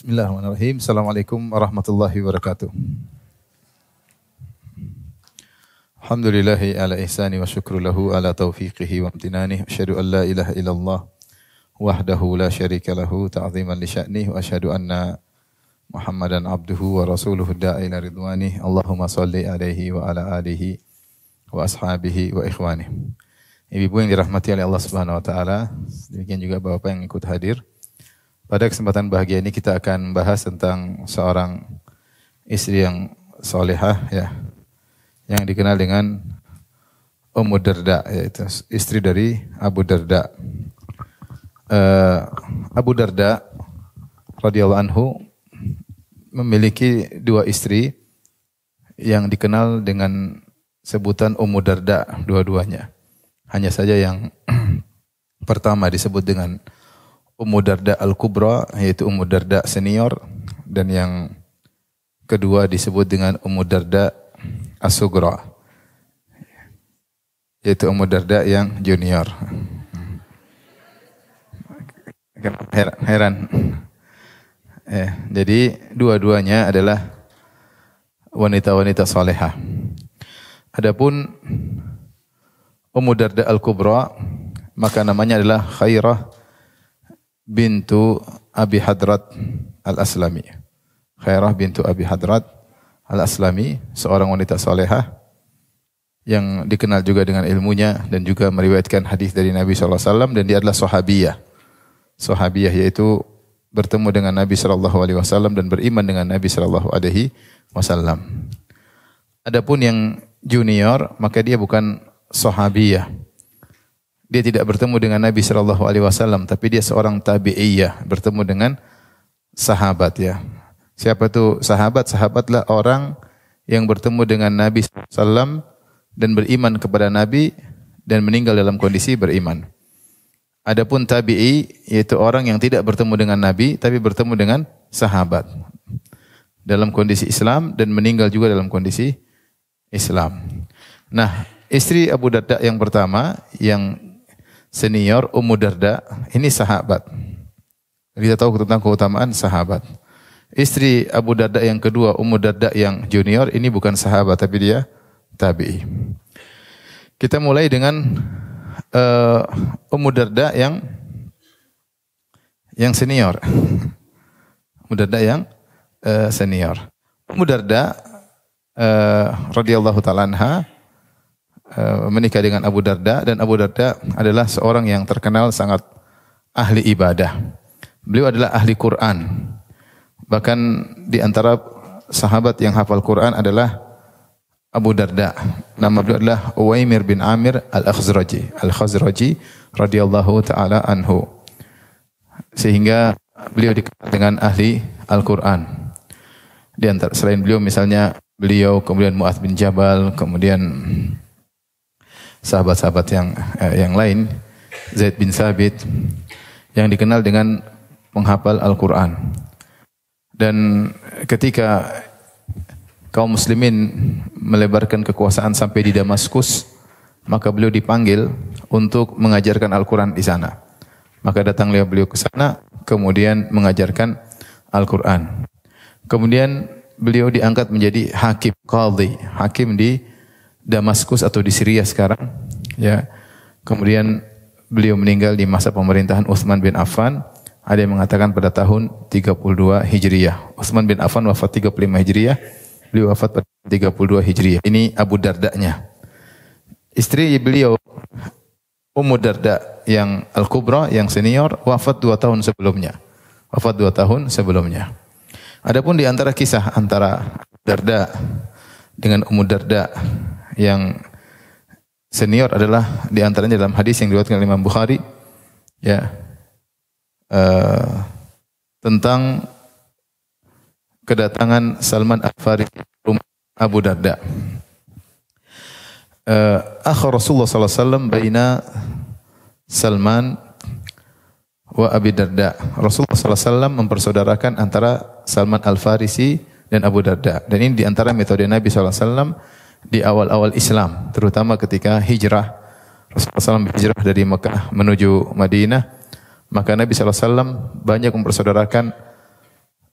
Bismillahirrahmanirrahim. Assalamualaikum warahmatullahi wabarakatuh. Alhamdulillahi ala ihsani wa syukru lahu ala taufiqihi wa amtinani. Asyhadu an la ilaha illallah wahdahu la syarika lahu ta'ziman li sya'nih wa asyhadu anna Muhammadan abduhu wa rasuluhu da'i ila ridwani. Allahumma salli alaihi wa ala alihi wa ashabihi wa ikhwani. Ibu yang dirahmati oleh Allah Subhanahu wa taala, demikian juga Bapak yang ikut hadir. Pada kesempatan bahagia ini kita akan bahas tentang seorang istri yang solehah ya, yang dikenal dengan Ummu Darda, yaitu istri dari Abu Darda. Abu Darda radhiyallahu anhu memiliki dua istri yang dikenal dengan sebutan Ummu Darda dua-duanya. Hanya saja yang pertama disebut dengan Ummu Darda Al-Kubra, yaitu Ummu Darda senior, dan yang kedua disebut dengan Ummu Darda As-Sugra, yaitu Ummu Darda yang junior. Heran. Jadi dua-duanya adalah wanita-wanita salehah. Adapun Ummu Darda Al-Kubra, maka namanya adalah Khairah bintu Abi Hadrat Al-Aslami. Khairah bintu Abi Hadrat Al-Aslami, seorang wanita salehah yang dikenal juga dengan ilmunya dan juga meriwayatkan hadis dari Nabi SAW, dan dia adalah sahabiyah. Sahabiyah yaitu bertemu dengan Nabi SAW dan beriman dengan Nabi SAW. Adapun yang junior, maka dia bukan sahabiyah. Dia tidak bertemu dengan Nabi SAW, tapi dia seorang tabi'iyah, bertemu dengan sahabat ya. Siapa itu sahabat? Sahabatlah orang yang bertemu dengan Nabi SAW dan beriman kepada Nabi dan meninggal dalam kondisi beriman. Adapun tabi'i, yaitu orang yang tidak bertemu dengan Nabi, tapi bertemu dengan sahabat dalam kondisi Islam dan meninggal juga dalam kondisi Islam. Nah, istri Abu Darda yang pertama, yang senior, Ummu Darda, ini sahabat. Kita tahu tentang keutamaan sahabat. Istri Abu Darda yang kedua, Ummu Darda yang junior, ini bukan sahabat tapi dia tabi'i. Kita mulai dengan Ummu Darda yang senior. Ummu Darda yang senior. Ummu Darda radhiyallahu ta'ala anha menikah dengan Abu Darda, dan Abu Darda adalah seorang yang terkenal sangat ahli ibadah. Beliau adalah ahli Quran. Bahkan di antara sahabat yang hafal Quran adalah Abu Darda. Nama beliau adalah Uwaimir bin Amir Al-Khazraji radhiyallahu taala anhu. Sehingga beliau dikenal dengan ahli Al-Quran. Di antara selain beliau misalnya beliau, kemudian Mu'adz bin Jabal, kemudian sahabat-sahabat yang lain, Zaid bin Sabit, yang dikenal dengan menghafal Al-Quran. Dan ketika kaum muslimin melebarkan kekuasaan sampai di Damaskus, maka beliau dipanggil untuk mengajarkan Al-Quran di sana. Maka datanglah beliau ke sana, kemudian mengajarkan Al-Quran. Kemudian beliau diangkat menjadi hakim, qadhi, hakim di Damaskus atau di Syria sekarang ya. Kemudian beliau meninggal di masa pemerintahan Utsman bin Affan. Ada yang mengatakan pada tahun 32 Hijriah. Utsman bin Affan wafat 35 Hijriah, beliau wafat pada 32 Hijriah. Ini Abu Dardanya. Istri beliau Ummu Darda yang Al-Kubra, yang senior, wafat 2 tahun sebelumnya. Adapun di antara kisah antara Darda dengan Ummu Darda yang senior adalah di antaranya dalam hadis yang diriwayatkan oleh Imam Bukhari ya, tentang kedatangan Salman Al-Farisi rumah Abu Darda. Akhir Rasulullah sallallahu alaihi wasallam baina Salman wa Abi Darda. Rasulullah sallallahu alaihi wasallam mempersaudarakan antara Salman Al-Farisi dan Abu Darda. Dan ini di antara metode Nabi sallallahu alaihi wasallam di awal-awal Islam, terutama ketika hijrah. Rasulullah SAW hijrah dari Mekah menuju Madinah, maka Nabi SAW banyak mempersaudarakan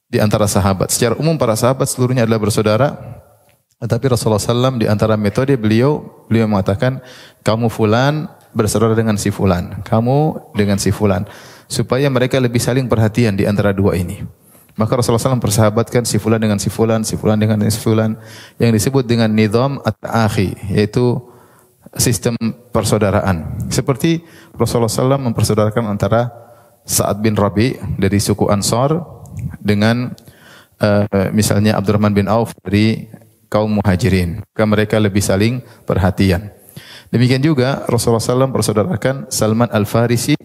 di antara sahabat. Secara umum para sahabat seluruhnya adalah bersaudara. Tetapi Rasulullah SAW di antara metode beliau mengatakan, kamu fulan bersaudara dengan si fulan, kamu dengan si fulan, supaya mereka lebih saling perhatian di antara dua ini. Maka Rasulullah SAW persahabatkan si fulan dengan si fulan, si fulan dengan si fulan, yang disebut dengan nizam at-ta'akhi, yaitu sistem persaudaraan. Seperti Rasulullah SAW mempersaudarakan antara Sa'ad bin Rabi dari suku Ansar dengan misalnya Abdurrahman bin Auf dari kaum Muhajirin. Maka mereka lebih saling perhatian. Demikian juga Rasulullah SAW persaudarakan Salman Al-Farisi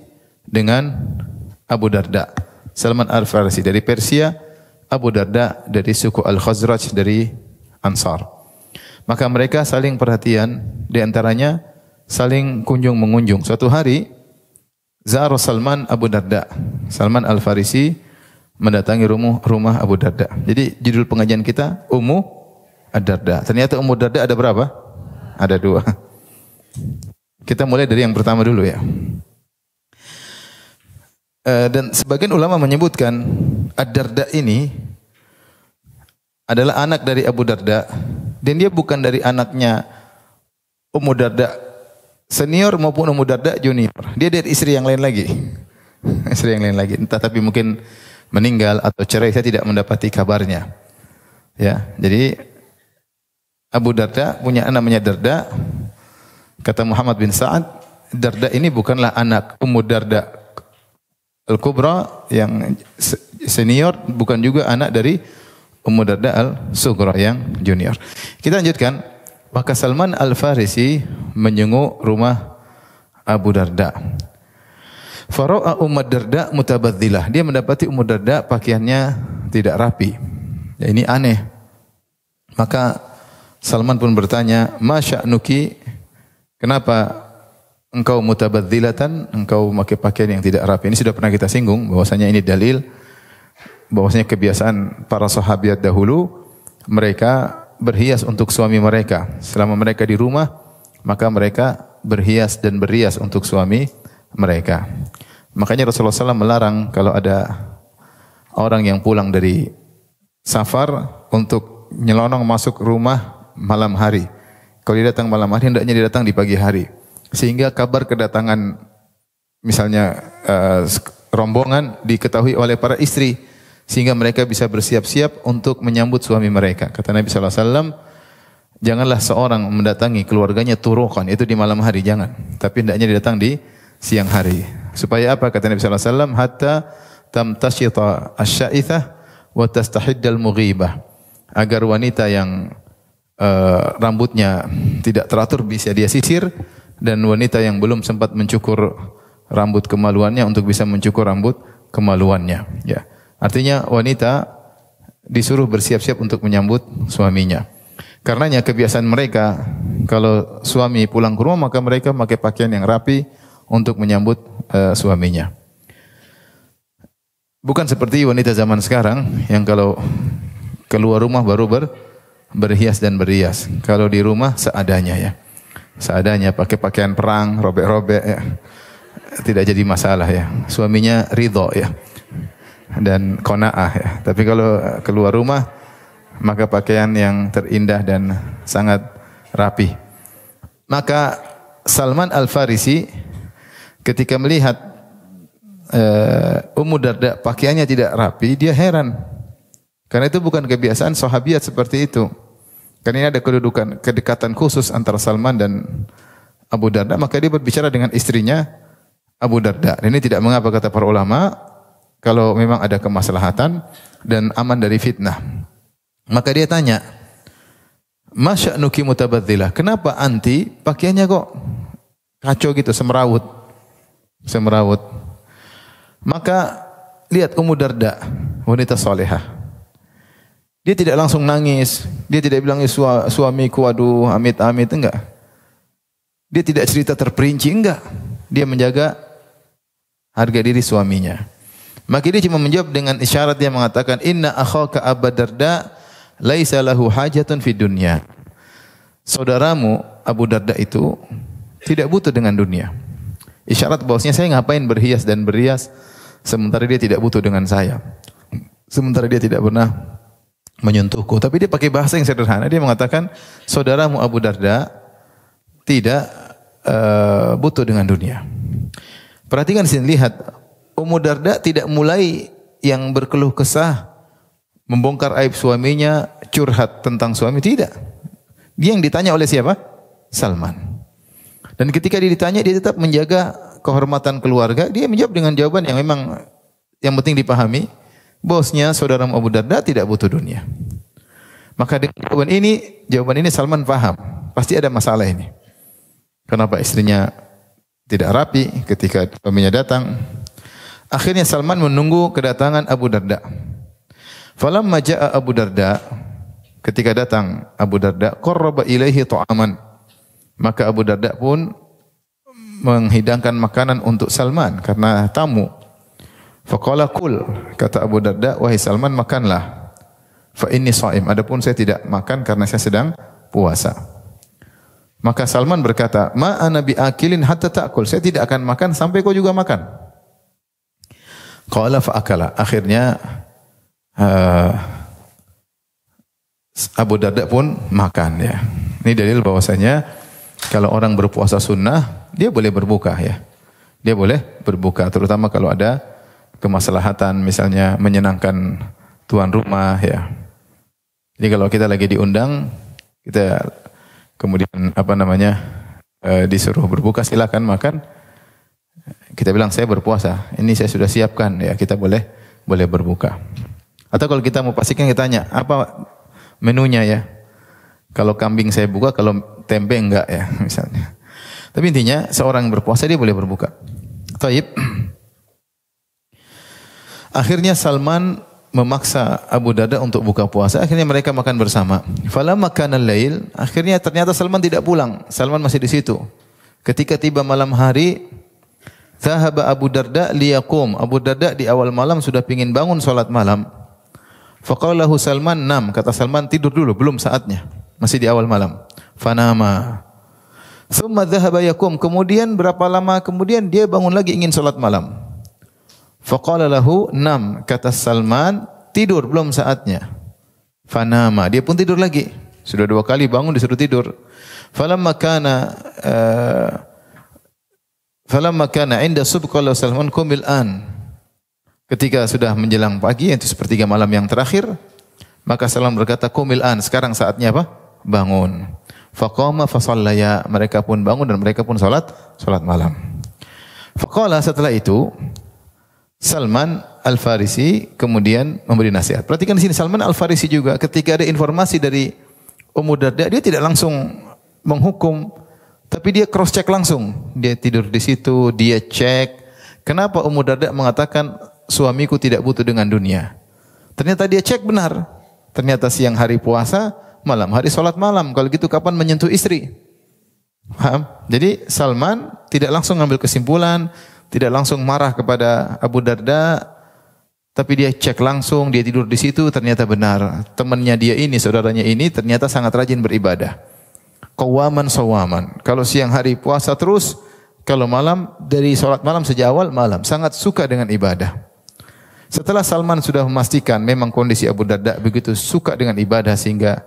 dengan Abu Darda. Salman Al-Farisi dari Persia, Abu Darda dari suku Al-Khazraj dari Ansar. Maka mereka saling perhatian, di antaranya saling kunjung mengunjung. Suatu hari Zara Salman Abu Darda. Salman Al-Farisi mendatangi rumah Abu Darda. Jadi judul pengajian kita Ummu Ad-Darda. Ternyata Ummu Darda ada berapa? Ada 2. Kita mulai dari yang pertama dulu ya. Dan sebagian ulama menyebutkan Ad-Darda ini adalah anak dari Abu Darda, dan dia bukan dari anaknya Ummu Darda senior maupun Ummu Darda junior. Dia dari istri yang lain lagi. Istri yang lain lagi. Entah tapi mungkin meninggal atau cerai, saya tidak mendapati kabarnya. Ya, jadi Abu Darda punya anak namanya Darda. Kata Muhammad bin Sa'ad, Darda ini bukanlah anak Ummu Darda Al-Kubra yang senior, bukan juga anak dari Ummu Darda Al-Sughra yang junior. Kita lanjutkan. Maka Salman Al-Farisi menjenguk rumah Abu Darda. Fara'a Ummu Darda mutabadzilah. Dia mendapati Ummu Darda pakaiannya tidak rapi. Ya, ini aneh. Maka Salman pun bertanya, "Ma sya'nuki? Kenapa engkau mutabadzilatan, engkau memakai pakaian yang tidak rapi?" Ini sudah pernah kita singgung bahwasanya ini dalil bahwasanya kebiasaan para sahabat dahulu, mereka berhias untuk suami mereka. Selama mereka di rumah, maka mereka berhias dan berias untuk suami mereka. Makanya Rasulullah SAW melarang kalau ada orang yang pulang dari safar untuk nyelonong masuk rumah malam hari. Kalau dia datang malam hari, hendaknya dia datang di pagi hari. Sehingga kabar kedatangan misalnya rombongan diketahui oleh para istri, sehingga mereka bisa bersiap-siap untuk menyambut suami mereka. Kata Nabi SAW, janganlah seorang mendatangi keluarganya turuqan, itu di malam hari, jangan. Tapi hendaknya dia datang di siang hari. Supaya apa? Kata Nabi SAW, hatta tamtashita asy-sya'ithah wa tastahiddal mughibah. Agar wanita yang rambutnya tidak teratur bisa dia sisir, dan wanita yang belum sempat mencukur rambut kemaluannya untuk bisa mencukur rambut kemaluannya. Ya, artinya wanita disuruh bersiap-siap untuk menyambut suaminya. Karenanya kebiasaan mereka kalau suami pulang ke rumah, maka mereka memakai pakaian yang rapi untuk menyambut suaminya. Bukan seperti wanita zaman sekarang yang kalau keluar rumah baru berhias dan berias. Kalau di rumah seadanya ya. Seadanya, pakai pakaian perang, robek-robek ya. Tidak jadi masalah ya. Suaminya ridho ya. Dan qanaah ya. Tapi kalau keluar rumah, maka pakaian yang terindah dan sangat rapi. Maka Salman Al-Farisi ketika melihat Ummu Darda pakaiannya tidak rapi, dia heran. Karena itu bukan kebiasaan sahabiat seperti itu. Karena ini ada kedekatan khusus antara Salman dan Abu Darda, maka dia berbicara dengan istrinya Abu Darda. Dan ini tidak mengapa, kata para ulama, kalau memang ada kemaslahatan dan aman dari fitnah. Maka dia tanya, "Ma sya'nuki mutabadzilah?" Kenapa anti pakaiannya kok kacau gitu, semerawut. Semerawut. Maka lihat Ummu Darda, wanita salehah. Dia tidak langsung nangis. Dia tidak bilang, suamiku aduh amit-amit, enggak. Dia tidak cerita terperinci, enggak. Dia menjaga harga diri suaminya. Maka dia cuma menjawab dengan isyarat, dia mengatakan, "Inna akhaka Abu Darda laisa lahu hajatun fid dunya." Saudaramu Abu Darda itu tidak butuh dengan dunia. Isyarat bahwasanya saya ngapain berhias dan berias sementara dia tidak butuh dengan saya. sementara dia tidak pernah menyentuhku. Tapi dia pakai bahasa yang sederhana. Dia mengatakan, saudaramu Abu Darda tidak butuh dengan dunia. Perhatikan sini, lihat. Ummu Darda tidak mulai yang berkeluh kesah, membongkar aib suaminya, curhat tentang suami. Tidak. Dia yang ditanya oleh siapa? Salman. Dan ketika dia ditanya, dia tetap menjaga kehormatan keluarga. Dia menjawab dengan jawaban yang memang yang penting dipahami. Bosnya, saudara Abu Darda tidak butuh dunia. Maka dengan jawaban ini Salman paham. Pasti ada masalah ini. Kenapa istrinya tidak rapi ketika suaminya datang? Akhirnya Salman menunggu kedatangan Abu Darda. Falamma jaa Abu Darda, ketika datang Abu Darda, qarraba ilaihi ta'aman. Maka Abu Darda pun menghidangkan makanan untuk Salman karena tamu. Faqala kul, kata Abu Darda, wahai Salman, makanlah. Fa inni shaim, adapun saya tidak makan karena saya sedang puasa. Maka Salman berkata, ma ana biakilin hatta ta'kul, saya tidak akan makan sampai kau juga makan. Qala fa akala, akhirnya Abu Darda pun makan ya. Ini dalil bahwasanya kalau orang berpuasa sunnah, dia boleh berbuka ya. Dia boleh berbuka, terutama kalau ada kemaslahatan, misalnya menyenangkan tuan rumah ya. Jadi kalau kita lagi diundang, kita kemudian disuruh berbuka, silakan makan. Kita bilang saya berpuasa, ini saya sudah siapkan ya, kita boleh berbuka. Atau kalau kita mau pastikan, kita tanya apa menunya ya. Kalau kambing saya buka, kalau tempe enggak ya misalnya. Tapi intinya seorang berpuasa dia boleh berbuka. Taib. Akhirnya Salman memaksa Abu Darda untuk buka puasa. Akhirnya mereka makan bersama. Falamma kana al-lail, akhirnya ternyata Salman tidak pulang. Salman masih di situ. Ketika tiba malam hari, zahaba Abu Darda liyaqum. Abu Darda di awal malam sudah pingin bangun salat malam. Faqala lahu Salman, nam, kata Salman, tidur dulu, belum saatnya. Masih di awal malam. Fanama. Thumma dhahaba yakum. Kemudian berapa lama kemudian dia bangun lagi ingin salat malam. Faqala lahu, nam, kata Salman, tidur, belum saatnya. Fanama. Dia pun tidur lagi. Sudah 2 kali bangun disuruh tidur. Falamma kana inda subh qala Salman qumil an. Ketika sudah menjelang pagi, yaitu sepertiga malam yang terakhir, maka Salman berkata, qumil an, sekarang saatnya apa? Bangun. Faqama fa shallaya, mereka pun bangun dan mereka pun salat malam. Faqala, setelah itu Salman Al-Farisi kemudian memberi nasihat. Perhatikan di sini, Salman Al-Farisi juga ketika ada informasi dari Ummu Darda, dia tidak langsung menghukum, tapi dia cross check langsung. Dia tidur di situ, dia cek. Kenapa Ummu Darda mengatakan suamiku tidak butuh dengan dunia? Ternyata dia cek benar. Ternyata siang hari puasa, malam hari salat malam. Kalau gitu kapan menyentuh istri? Paham? Jadi Salman tidak langsung ngambil kesimpulan, tidak langsung marah kepada Abu Darda, tapi dia cek langsung, dia tidur di situ, ternyata benar. Temannya dia ini, saudaranya ini ternyata sangat rajin beribadah. Qawaman sawaman. Kalau siang hari puasa terus, kalau malam dari salat malam sejak awal malam, sangat suka dengan ibadah. Setelah Salman sudah memastikan memang kondisi Abu Darda begitu suka dengan ibadah sehingga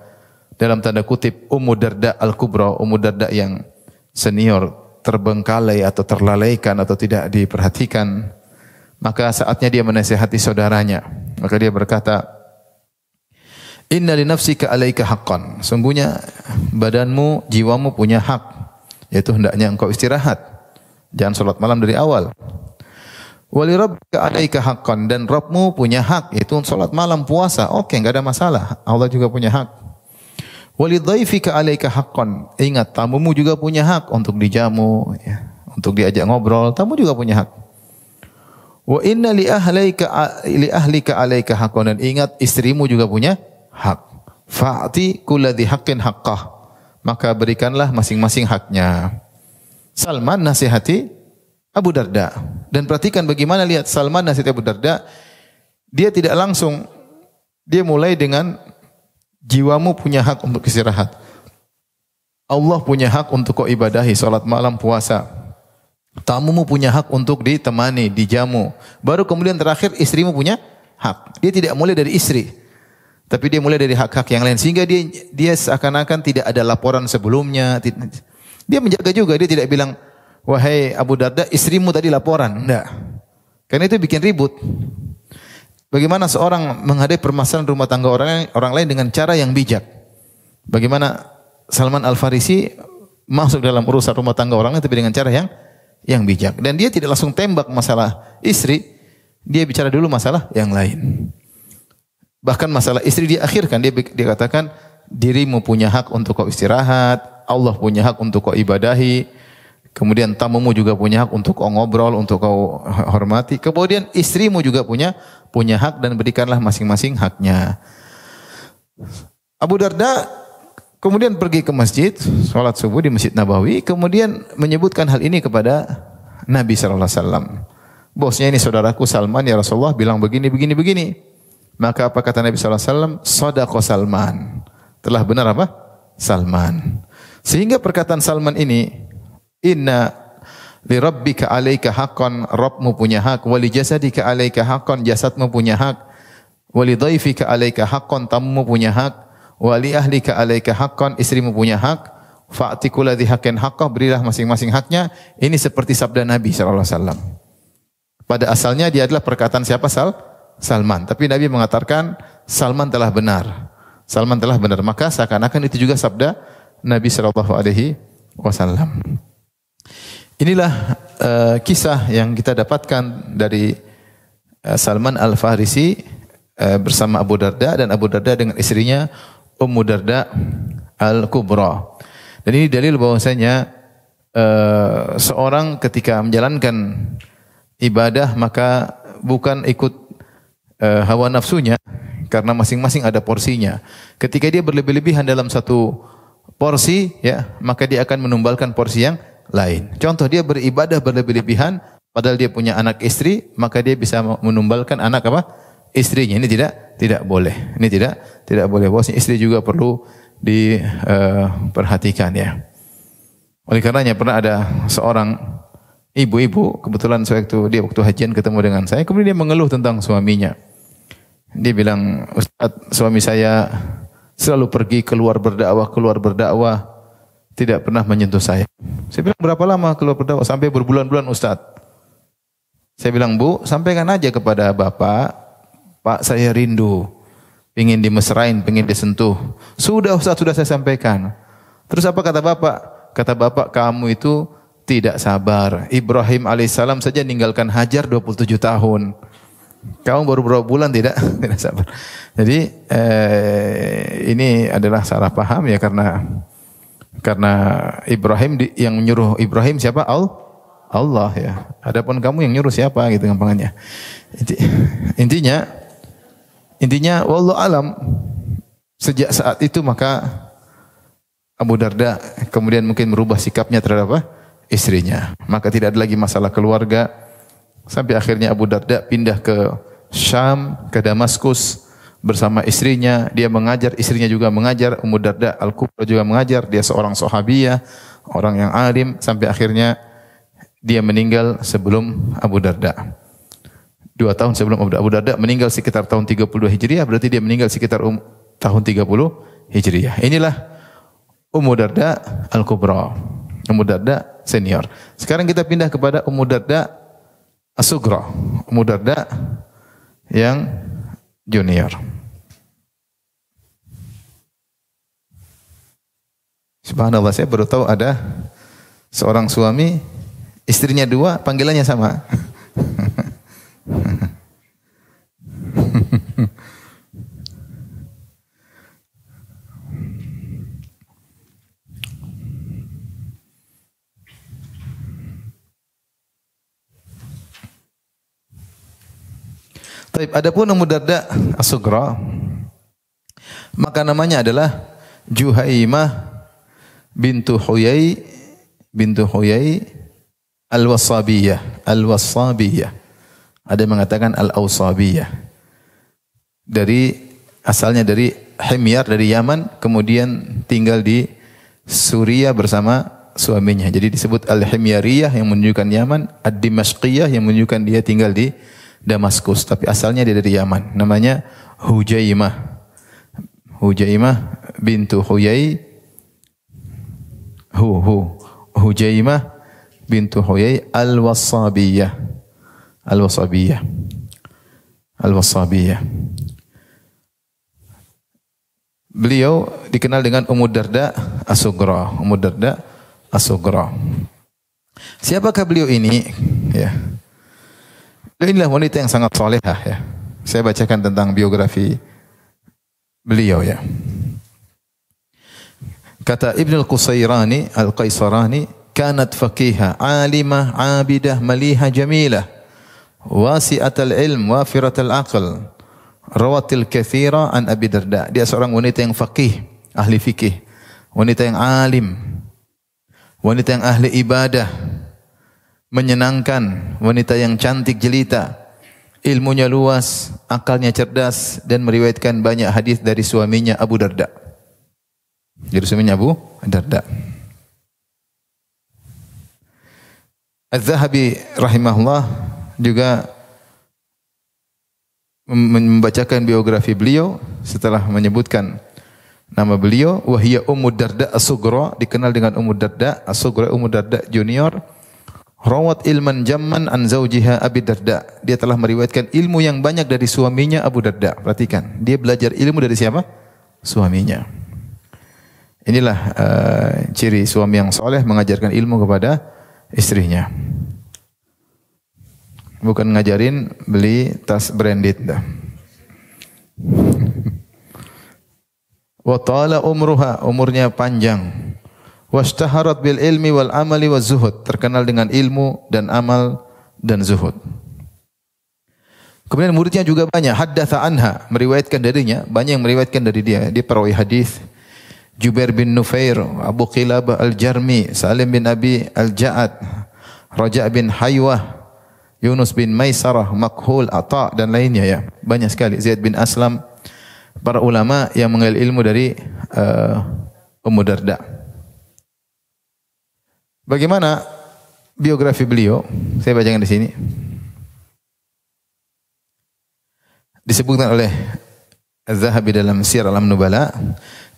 dalam tanda kutip Ummu Darda Al-Kubra, Ummu Darda yang senior, terbengkalai atau terlalaikan atau tidak diperhatikan, maka saatnya dia menasihati saudaranya. Maka dia berkata, inna li nafsika alaika haqqan. Sungguhnya badanmu, jiwamu punya hak, yaitu hendaknya engkau istirahat. Jangan salat malam dari awal. Wa li rabbika alaika haqqan, dan Rabbmu punya hak, yaitu salat malam, puasa. Oke, enggak ada masalah. Allah juga punya hak. Wa li dhaifika alaika haqqan. Ingat, tamumu juga punya hak untuk dijamu, ya, untuk diajak ngobrol. Tamu juga punya hak. Wa inna li ahlika alaika haqqan, dan ingat istrimu juga punya hak. Fa'ti kulladzi haqqin haqqah, maka berikanlah masing-masing haknya. Salman nasihati Abu Darda, dan perhatikan bagaimana, lihat Salman nasihati Abu Darda, dia tidak langsung, dia mulai dengan jiwamu punya hak untuk istirahat. Allah punya hak untuk kau ibadahi, salat malam, puasa. Tamumu punya hak untuk ditemani, dijamu. Baru kemudian terakhir istrimu punya hak. Dia tidak mulai dari istri, tapi dia mulai dari hak-hak yang lain sehingga dia seakan-akan tidak ada laporan sebelumnya. Dia menjaga juga, dia tidak bilang, "Wahai Abu Darda, istrimu tadi laporan." Enggak. Karena itu bikin ribut. Bagaimana seorang menghadapi permasalahan rumah tangga orang lain dengan cara yang bijak? Bagaimana Salman Al-Farisi masuk dalam urusan rumah tangga orang lain tapi dengan cara yang bijak. Dan dia tidak langsung tembak masalah istri, dia bicara dulu masalah yang lain. Bahkan masalah istri dia akhirkan, dia katakan, dirimu punya hak untuk kau istirahat, Allah punya hak untuk kau ibadahi, kemudian tamumu juga punya hak untuk kau ngobrol, untuk kau hormati, kemudian istrimu juga punya hak dan berikanlah masing-masing haknya. Abu Darda kemudian pergi ke masjid, sholat subuh di Masjid Nabawi, kemudian menyebutkan hal ini kepada Nabi sallallahu alaihi wasallam. Bosnya ini saudaraku Salman, ya Rasulullah bilang begini. Maka apa kata Nabi sallallahu alaihi wasallam? Shadaqa Salman. Telah benar apa? Salman. Sehingga perkataan Salman ini, inna li rabbika 'alaika haqqan, Rabbmu punya hak, wa li jasadika 'alaika haqqan, jasadmu punya hak, wa li dhaifika 'alaika haqqan, tamumu punya hak, wa li ahlika 'alaika haqqan, istrimu punya hak, fa'ti kulli haqqin haqqah, berilah masing-masing haknya. Ini seperti sabda Nabi sallallahu alaihi wasallam. Pada asalnya dia adalah perkataan siapa? Salman. Tapi Nabi mengatakan Salman telah benar. Salman telah benar. Maka seakan-akan itu juga sabda Nabi sallallahu alaihi wasallam. Inilah kisah yang kita dapatkan dari Salman Al-Farisi bersama Abu Darda, dan Abu Darda dengan istrinya Ummu Darda Al-Kubra. Dan ini dalil bahwasanya seorang ketika menjalankan ibadah maka bukan ikut hawa nafsunya, karena masing-masing ada porsinya. Ketika dia berlebih-lebihan dalam satu porsi, ya, maka dia akan menumbalkan porsi yang lain. Contoh, dia beribadah berlebih-lebihan padahal dia punya anak istri, maka dia bisa menumbalkan anak apa? Istrinya. Ini tidak boleh. Ini tidak boleh. Bosnya istri juga perlu diperhatikan, ya. Oleh karenanya pernah ada seorang ibu-ibu, kebetulan waktu hajian ketemu dengan saya, kemudian dia mengeluh tentang suaminya. Dia bilang, "Ustaz, suami saya selalu pergi keluar berdakwah, tidak pernah menyentuh saya." Saya bilang, "Berapa lama keluar berdakwah?" "Sampai berbulan-bulan, Ustaz." Saya bilang, "Bu, sampaikan aja kepada Bapak, Pak, saya rindu, ingin dimesrain, ingin disentuh." "Sudah Ustaz, sudah saya sampaikan." "Terus apa kata Bapak?" "Kata Bapak, kamu itu tidak sabar. Ibrahim alaihissalam saja ninggalkan Hajar 27 tahun. Kamu baru berapa bulan tidak sabar." Jadi ini adalah salah paham, ya, karena Ibrahim yang menyuruh Ibrahim siapa? Allah, ya. Adapun kamu yang nyuruh siapa, gitu gampangannya. Intinya wallahu alam. Sejak saat itu maka Abu Darda kemudian mungkin merubah sikapnya terhadap apa? Istrinya. Maka tidak ada lagi masalah keluarga. Sampai akhirnya Abu Darda pindah ke Syam, ke Damaskus bersama istrinya. Dia mengajar, istrinya juga mengajar. Ummu Darda Al-Kubra juga mengajar. Dia seorang sahabiyah, orang yang alim. Sampai akhirnya dia meninggal sebelum Abu Darda. 2 tahun sebelum Abu Darda meninggal, sekitar tahun 32 Hijriah. Berarti dia meninggal sekitar tahun 30 Hijriah. Inilah Ummu Darda Al-Kubra, Ummu Darda senior. Sekarang kita pindah kepada Ummu Darda As-Sugra, Ummu Darda yang junior. Subhanallah, saya baru tahu ada seorang suami, istrinya 2, panggilannya sama. Adapun Ummu Darda As-Sugra, maka namanya adalah Juhaimah bintu Huyai Al-Wassabiyah. Ada yang mengatakan Al-Awsabiyah. Asalnya dari Himyar, dari Yaman, kemudian tinggal di Suriah bersama suaminya. Jadi disebut Al-Himyariyah yang menunjukkan Yaman, Ad-Dimashqiyah yang menunjukkan dia tinggal di Damaskus, tapi asalnya dia dari Yaman. Namanya Hujaimah. Hujaimah bintu Huyai. Hujaimah bintu Huyai al-Wasabiyah. Al-Wasabiyah. Al-Wasabiyah. Beliau dikenal dengan Ummu Darda As-Sughra. Ummu Darda As-Sughra. Siapakah beliau ini? Ya. Inilah wanita yang sangat salehah ya. Saya bacakan tentang biografi beliau ya. Kata Ibnu Al-Qusairani Al-Qaisarani, kanat faqihah, alimah, abidah, maliha, jamilah, wasi'atul ilm, wafiratul aql, rawatil katsira an Abi Darda. Dia seorang wanita yang faqih, ahli fikih, wanita yang alim, wanita yang ahli ibadah, menyenangkan, wanita yang cantik jelita, ilmunya luas, akalnya cerdas, dan meriwayatkan banyak hadis dari suaminya Abu Darda. Dari suaminya Abu Darda. Az-Zahabi rahimahullah juga membacakan biografi beliau setelah menyebutkan nama beliau, wahia Ummu Darda As-Sughra, dikenal dengan Ummu Darda As-Sughra, Ummu Darda Junior. Rawat ilman jamman an zaujiha Abi Darda. Dia telah meriwayatkan ilmu yang banyak dari suaminya Abu Darda. Perhatikan, dia belajar ilmu dari siapa? Suaminya. Inilah ciri suami yang soleh, mengajarkan ilmu kepada istrinya. Bukan ngajarin beli tas branded dah. Wa tala umruha, umurnya panjang. Washtaharat bil ilmi wal amali waz zuhud, terkenal dengan ilmu dan amal dan zuhud. Kemudian muridnya juga banyak. Haddatsa anha, meriwayatkan darinya, banyak yang meriwayatkan dari dia. Dia perawi hadis. Jubair bin Nufair, Abu Qilabah al-Jarmi, Salim bin Abi al-Ja'ad, Raja' bin Haywah, Yunus bin Maisarah, Makhul, Ata, dan lainnya ya. Banyak sekali. Zaid bin Aslam, para ulama yang mengambil ilmu dari Ummu Darda. Bagaimana biografi beliau? Saya bacakan di sini. Disebutkan oleh Az-Zahabi dalam Siyar A'lam Nubala,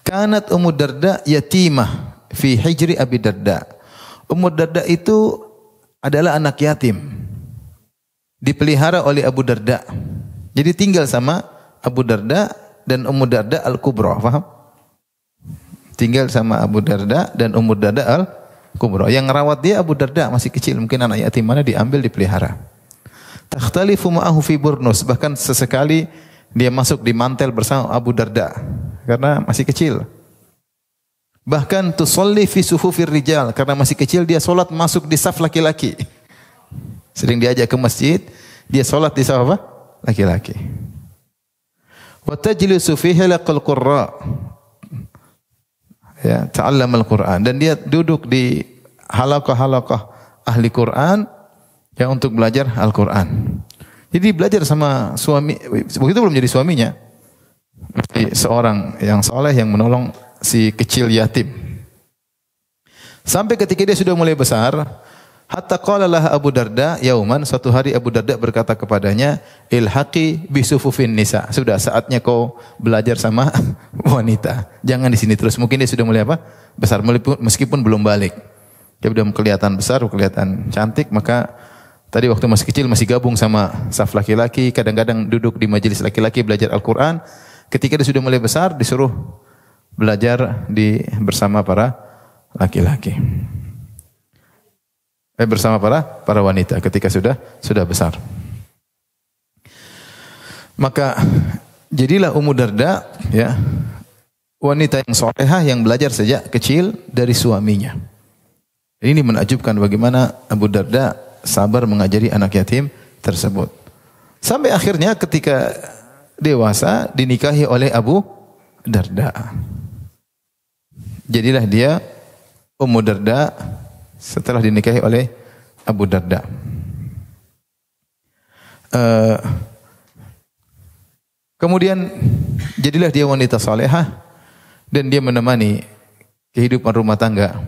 kanat Ummu Darda yatimah fi hijri Abi Darda. Ummu Darda itu adalah anak yatim, dipelihara oleh Abu Darda. Jadi tinggal sama Abu Darda dan Ummu Darda Al-Kubra, paham? Tinggal sama Abu Darda dan Ummu Darda Al-Kubra. Yang ngerawat dia Abu Darda, masih kecil, mungkin anak yatim mana diambil dipelihara. Takhtalifu ma'ahu fi burnus, bahkan sesekali dia masuk di mantel bersama Abu Darda karena masih kecil. Bahkan tusolli fi sufufir rijal, karena masih kecil dia solat masuk di saf laki-laki. Sering diajak ke masjid, dia solat di saf apa? Laki-laki. Wa tajlisu fihi laqal qurra, ya, ta'allama al-Qur'an, dan dia duduk di halaqah-halaqah ahli Qur'an yang untuk belajar Al-Qur'an. Jadi belajar sama suami, begitu belum jadi suaminya. Seorang yang soleh yang menolong si kecil yatim. Sampai ketika dia sudah mulai besar, hatta qala lah Abu Darda yauman, suatu hari Abu Darda berkata kepadanya, ilhaqi bi sufufin nisa. Sudah saatnya kau belajar sama wanita. Jangan di sini terus. Mungkin dia sudah mulai apa? Besar, meskipun belum balik. Dia sudah kelihatan besar, kelihatan cantik, maka tadi waktu masih kecil masih gabung sama saf laki-laki, kadang-kadang duduk di majelis laki-laki belajar Al-Qur'an. Ketika dia sudah mulai besar, disuruh belajar bersama para laki-laki. Bersama para wanita ketika sudah besar. Maka jadilah Ummu Darda ya, wanita yang salehah yang belajar sejak kecil dari suaminya. Ini menakjubkan bagaimana Abu Darda sabar mengajari anak yatim tersebut. Sampai akhirnya ketika dewasa dinikahi oleh Abu Darda. Jadilah dia Ummu Darda setelah dinikahi oleh Abu Darda. Kemudian jadilah dia wanita salehah dan dia menemani kehidupan rumah tangga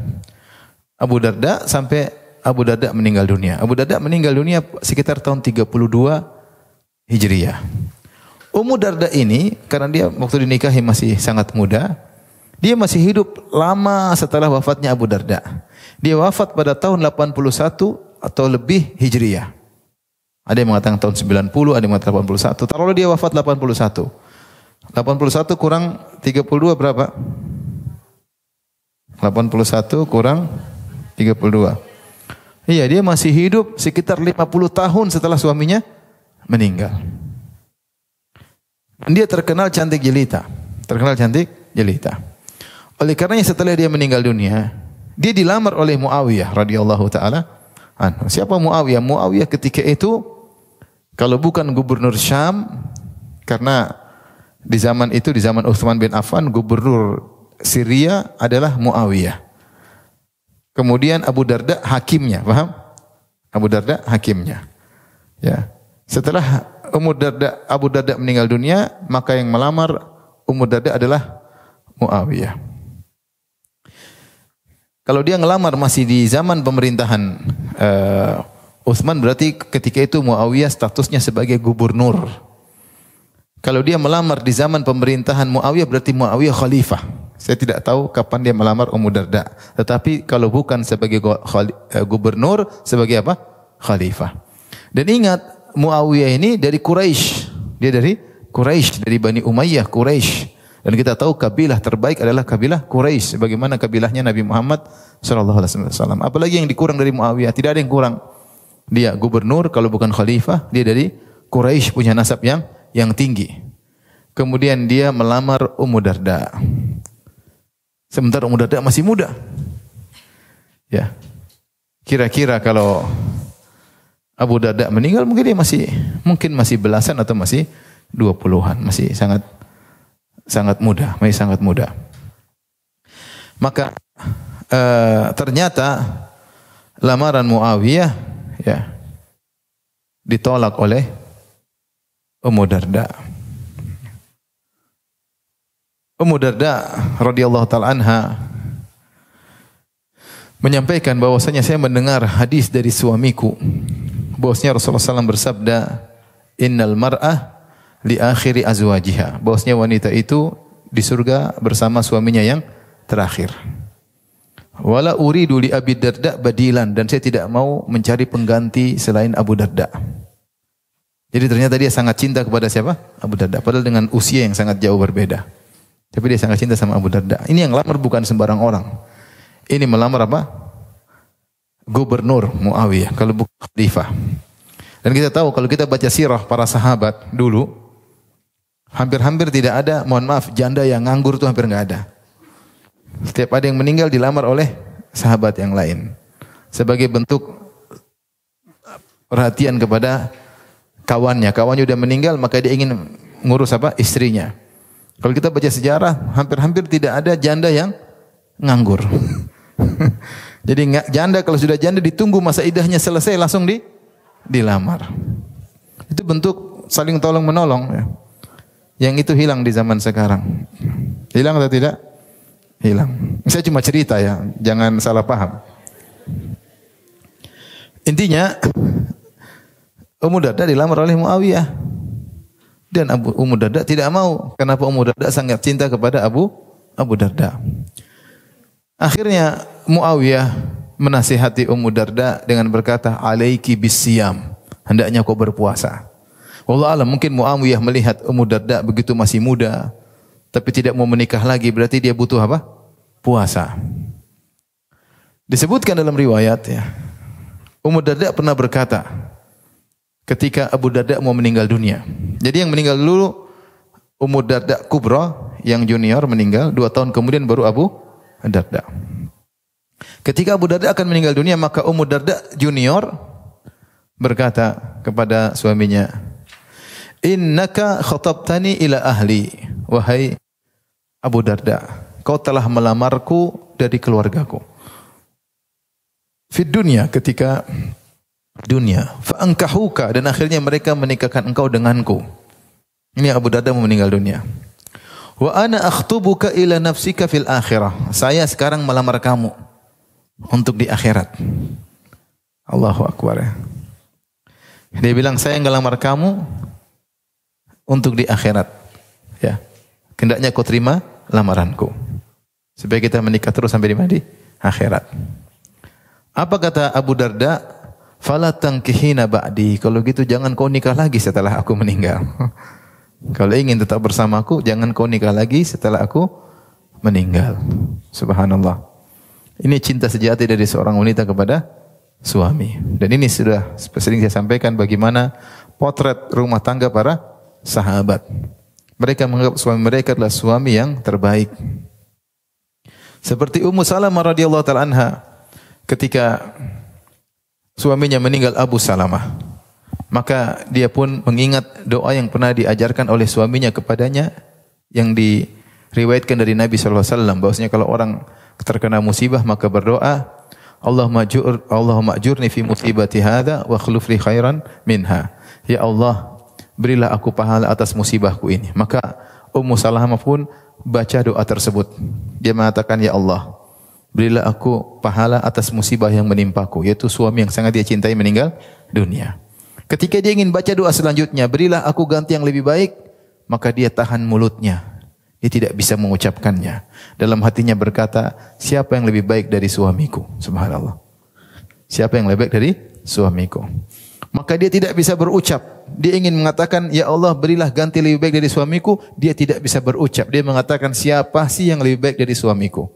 Abu Darda sampai Abu Darda meninggal dunia. Abu Darda meninggal dunia sekitar tahun 32 Hijriyah. Ummu Darda ini karena dia waktu dinikahi masih sangat muda, dia masih hidup lama setelah wafatnya Abu Darda. Dia wafat pada tahun 81 atau lebih Hijriyah. Ada yang mengatakan tahun 90, ada yang mengatakan 81. Taruhlah dia wafat 81. 81 kurang 32 berapa? 81 kurang 32. Iya, dia masih hidup sekitar 50 tahun setelah suaminya meninggal. Dia terkenal cantik jelita. Terkenal cantik jelita. Oleh karenanya setelah dia meninggal dunia, dia dilamar oleh Muawiyah radhiyallahu taala anhu. Siapa Muawiyah? Muawiyah ketika itu kalau bukan gubernur Syam, karena di zaman itu, di zaman Utsman bin Affan, gubernur Syria adalah Muawiyah. Kemudian Abu Darda hakimnya, paham? Abu Darda hakimnya. Ya. Setelah Abu Darda meninggal dunia, maka yang melamar Ummu Darda adalah Muawiyah. Kalau dia ngelamar masih di zaman pemerintahan Utsman, berarti ketika itu Muawiyah statusnya sebagai gubernur. Kalau dia melamar di zaman pemerintahan Muawiyah, berarti Muawiyah khalifah. Saya tidak tahu kapan dia melamar Ummu Darda. Tetapi kalau bukan sebagai gubernur, sebagai apa? Khalifah. Dan ingat, Muawiyah ini dari Quraisy. Dia dari Quraisy, dari Bani Umayyah, Quraisy. Dan kita tahu kabilah terbaik adalah kabilah Quraisy, sebagaimana kabilahnya Nabi Muhammad sallallahu alaihi wasallam. Apalagi yang dikurang dari Muawiyah? Tidak ada yang kurang. Dia gubernur, kalau bukan khalifah, dia dari Quraisy, punya nasab yang tinggi. Kemudian dia melamar Ummu Darda. Sementara Ummu Darda masih muda. Ya. Kira-kira kalau Abu Darda meninggal mungkin dia masih belasan atau masih 20-an, masih sangat muda, masih sangat muda. Maka ternyata lamaran Muawiyah ya ditolak oleh Ummu Darda. Ummu Darda radhiyallahu taala anha menyampaikan bahwasanya saya mendengar hadis dari suamiku. Bahwasanya Rasulullah SAW bersabda, "Innal mar'ah li akhiri azwajiha." Bahwasanya wanita itu di surga bersama suaminya yang terakhir. Wala uridu li Abi Darda badilan, dan saya tidak mau mencari pengganti selain Abu Darda. Jadi ternyata dia sangat cinta kepada siapa? Abu Darda. Padahal dengan usia yang sangat jauh berbeda. Tapi dia sangat cinta sama Abu Darda. Ini yang lamar bukan sembarang orang. Ini melamar apa? Gubernur Muawiyah, kalau bukan khalifah. Dan kita tahu kalau kita baca sirah para sahabat dulu, hampir-hampir tidak ada, mohon maaf, janda yang nganggur itu hampir enggak ada. Setiap ada yang meninggal dilamar oleh sahabat yang lain. Sebagai bentuk perhatian kepada kawannya. Kawannya sudah meninggal, maka dia ingin ngurus apa? Istrinya. Kalau kita baca sejarah, hampir-hampir tidak ada janda yang nganggur. Jadi janda, kalau sudah janda ditunggu masa idahnya selesai langsung dilamar. Itu bentuk saling tolong menolong ya. Yang itu hilang di zaman sekarang. Hilang atau tidak? Hilang. Saya cuma cerita ya, jangan salah paham. Intinya Ummu Darda dilamar oleh Muawiyah. Dan Ummu Darda tidak mau. Kenapa? Ummu Darda sangat cinta kepada Abu Darda. Akhirnya Muawiyah menasihati Ummu Darda dengan berkata, "Alaiki bisiyam." Hendaknya kau berpuasa. Wallahu a'lam, mungkin Muawiyah melihat Ummu Darda begitu masih muda, tapi tidak mau menikah lagi, berarti dia butuh apa? Puasa. Disebutkan dalam riwayat ya, Ummu Darda pernah berkata ketika Abu Darda mau meninggal dunia. Jadi yang meninggal dulu Ummu Darda Kubra, yang junior meninggal, 2 tahun kemudian baru Abu Darda. Ketika Abu Darda akan meninggal dunia, maka Ummu Darda junior berkata kepada suaminya, "Innaka khatabtani ila ahli." Wahai Abu Darda, kau telah melamarku dari keluargaku. Fid dunya, ketika dunia. Fa ankahuka, dan akhirnya mereka menikahkan engkau denganku. Ini Abu Darda mau meninggal dunia. Wa ana akhtubuka ila nafsika fil akhirah. Saya sekarang melamar kamu untuk di akhirat. Allahu akbar ya. Dia bilang, saya ngelamar kamu untuk di akhirat. Ya. Hendaknya kau terima lamaranku. Supaya kita menikah terus sampai di mana? Di akhirat. Apa kata Abu Darda? Fala tankihina ba'di. Kalau gitu jangan kau nikah lagi setelah aku meninggal. Kalau ingin tetap bersamaku, jangan kau nikah lagi setelah aku meninggal. Subhanallah. Ini cinta sejati dari seorang wanita kepada suami. Dan ini sudah sering saya sampaikan bagaimana potret rumah tangga para sahabat. Mereka menganggap suami mereka adalah suami yang terbaik. Seperti Ummu Salamah radhiyallahu taala anha ketika suaminya meninggal Abu Salamah, maka dia pun mengingat doa yang pernah diajarkan oleh suaminya kepadanya yang diriwayatkan dari Nabi sallallahu alaihi wasallam bahwasanya kalau orang terkena musibah maka berdoa, Allahumma ajurni fi musibati hadza wa akhlif li khairan minha. Ya Allah, berilah aku pahala atas musibahku ini. Maka Ummu Salamah pun baca doa tersebut. Dia mengatakan, ya Allah, berilah aku pahala atas musibah yang menimpaku, yaitu suami yang sangat dia cintai meninggal dunia. Ketika dia ingin baca doa selanjutnya, berilah aku ganti yang lebih baik, maka dia tahan mulutnya. Dia tidak bisa mengucapkannya. Dalam hatinya berkata, siapa yang lebih baik dari suamiku? Subhanallah. Siapa yang lebih baik dari suamiku? Maka dia tidak bisa berucap. Dia ingin mengatakan, ya Allah berilah ganti lebih baik dari suamiku. Dia tidak bisa berucap. Dia mengatakan, siapa sih yang lebih baik dari suamiku?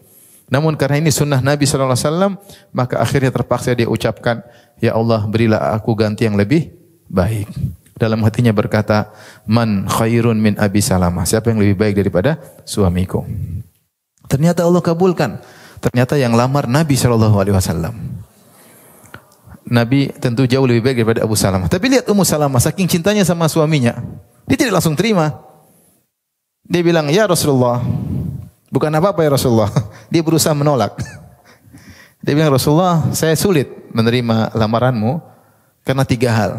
Namun karena ini sunnah Nabi SAW, maka akhirnya terpaksa dia ucapkan, ya Allah berilah aku ganti yang lebih baik. Dalam hatinya berkata, man khairun min Abi Salamah. Siapa yang lebih baik daripada suamiku? Ternyata Allah kabulkan. Ternyata yang lamar Nabi SAW. Nabi tentu jauh lebih baik daripada Abu Salamah. Tapi lihat Ummu Salamah, saking cintanya sama suaminya, dia tidak langsung terima. Dia bilang, ya Rasulullah, bukan apa-apa ya Rasulullah. Dia berusaha menolak. Dia bilang, Rasulullah, saya sulit menerima lamaranmu karena 3 hal.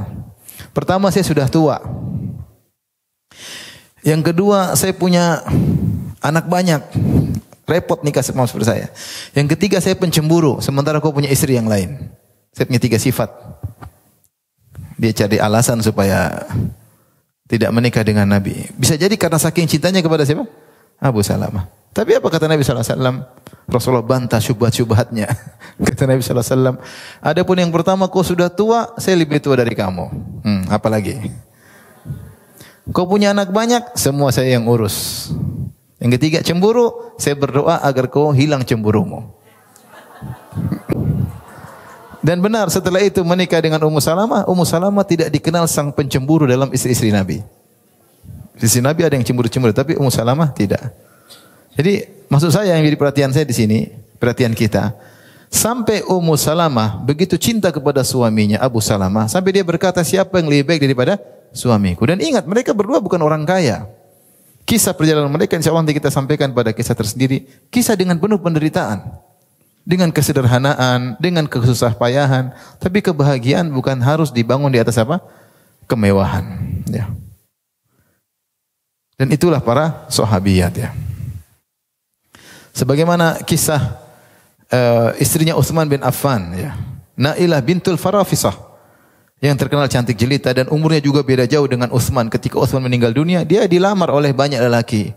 Pertama, saya sudah tua. Yang kedua, saya punya anak banyak. Repot nikah sama seperti saya. Yang ketiga, saya pencemburu, sementara kau punya istri yang lain. Saya punya 3 sifat. Dia cari alasan supaya tidak menikah dengan Nabi. Bisa jadi karena saking cintanya kepada siapa? Abu Salamah. Tapi apa kata Nabi SAW? Rasulullah bantah syubhat-syubhatnya. Kata Nabi SAW, adapun yang pertama, kau sudah tua, saya lebih tua dari kamu. Apalagi? Kau punya anak banyak, semua saya yang urus. Yang ketiga, cemburu, saya berdoa agar kau hilang cemburumu. Dan benar setelah itu menikah dengan Ummu Salamah. Ummu Salamah tidak dikenal sang pencemburu dalam istri-istri Nabi. Istri Nabi ada yang cemburu-cemburu, tapi Ummu Salamah tidak. Jadi maksud saya yang jadi perhatian saya di sini, perhatian kita, sampai Ummu Salamah begitu cinta kepada suaminya Abu Salamah, sampai dia berkata, siapa yang lebih baik daripada suamiku? Dan ingat, mereka berdua bukan orang kaya. Kisah perjalanan mereka insya Allah nanti kita sampaikan pada kisah tersendiri. Kisah dengan penuh penderitaan. Dengan kesederhanaan, dengan kesusahpayahan. Tapi kebahagiaan bukan harus dibangun di atas apa? Kemewahan. Ya. Dan itulah para sahabiyat. Ya. Sebagaimana kisah istrinya Utsman bin Affan. Ya. Nailah bintul Farafisah. Yang terkenal cantik jelita dan umurnya juga beda jauh dengan Utsman. Ketika Utsman meninggal dunia, dia dilamar oleh banyak lelaki.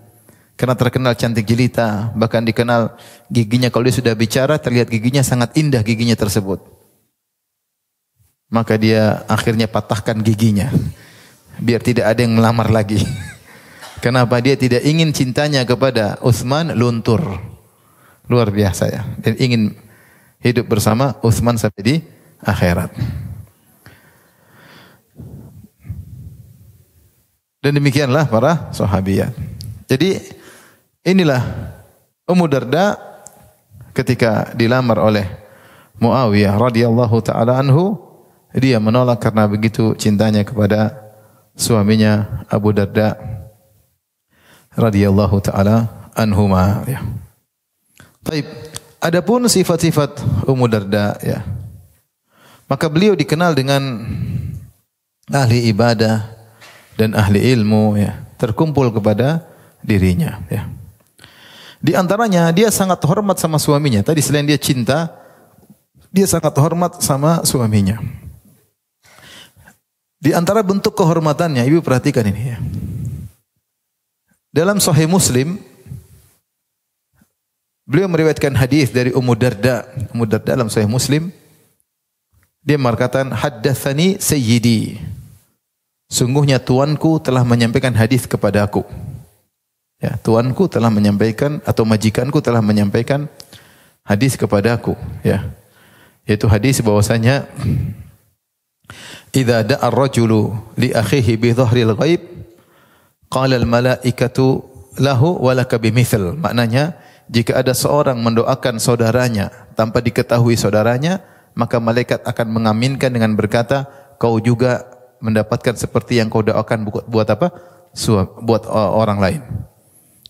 Karena terkenal cantik jelita, bahkan dikenal giginya kalau dia sudah bicara terlihat giginya sangat indah giginya tersebut. Maka dia akhirnya patahkan giginya biar tidak ada yang melamar lagi. Kenapa? Dia tidak ingin cintanya kepada Utsman luntur. Luar biasa ya. Dan ingin hidup bersama Utsman sampai di akhirat. Dan demikianlah para sahabiyat. Jadi inilah Ummu Darda ketika dilamar oleh Muawiyah radhiyallahu taala anhu, dia menolak karena begitu cintanya kepada suaminya Abu Darda radhiyallahu taala anhuma ya. Baik, adapun sifat-sifat Ummu Darda ya. Maka beliau dikenal dengan ahli ibadah dan ahli ilmu ya, terkumpul kepada dirinya ya. Di antaranya dia sangat hormat sama suaminya. Tadi selain dia cinta, dia sangat hormat sama suaminya. Di antara bentuk kehormatannya, ibu perhatikan ini ya. Dalam Sahih Muslim, beliau meriwayatkan hadis dari Ummu Darda. Ummu Darda dalam Sahih Muslim, dia mengatakan, haddatsani sayyidi. Sungguhnya tuanku telah menyampaikan hadis kepadaku. Ya, tuanku telah menyampaikan atau majikanku telah menyampaikan hadis kepadaku, ya. Yaitu hadis bahwasanya idza da'a ar-rajulu li akhihi bi dhahril ghaib qala al-malaikatu lahu wa laka bimithal. Maknanya, jika ada seorang mendoakan saudaranya tanpa diketahui saudaranya, maka malaikat akan mengaminkan dengan berkata, kau juga mendapatkan seperti yang kau doakan buat apa? Buat orang lain.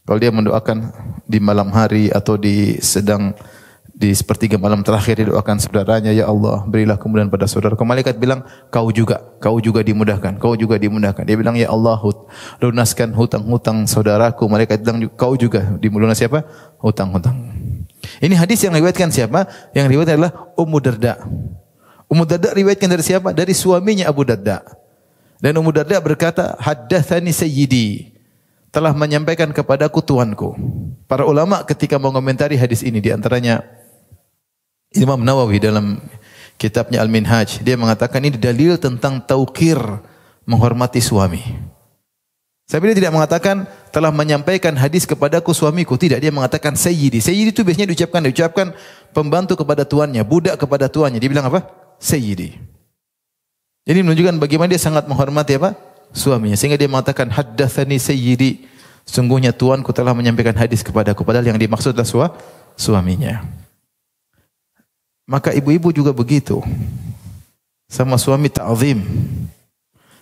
Kalau dia mendoakan di malam hari atau di sepertiga malam terakhir, dia doakan saudaranya, ya Allah, berilah kemudahan pada saudaraku. Malaikat bilang, kau juga dimudahkan, kau juga dimudahkan. Dia bilang, ya Allah, lunaskan hutang-hutang saudaraku. Malaikat bilang, kau juga dilunasi apa? Hutang-hutang. Ini hadis yang riwayatkan siapa? Yang riwayatkan adalah Ummu Darda. Ummu Darda riwayatkan dari siapa? Dari suaminya Abu Darda. Dan Ummu Darda berkata, haddatsani sayyidi, telah menyampaikan kepadaku tuanku. Para ulama ketika mengomentari hadis ini, di antaranya Imam Nawawi dalam kitabnya Al-Minhaj, dia mengatakan ini dalil tentang tauqir, menghormati suami. Tapi dia tidak mengatakan telah menyampaikan hadis kepadaku suamiku, tidak, dia mengatakan sayyidi. Sayyidi itu biasanya diucapkan pembantu kepada tuannya, budak kepada tuannya. Dia bilang apa? Sayyidi. Jadi menunjukkan bagaimana dia sangat menghormati apa? Suaminya, sehingga dia mengatakan haddatsani sayyidi, sungguhnya tuanku telah menyampaikan hadis kepadaku, padahal yang dimaksud adalah suaminya. Maka ibu-ibu juga begitu, sama suami ta'zim.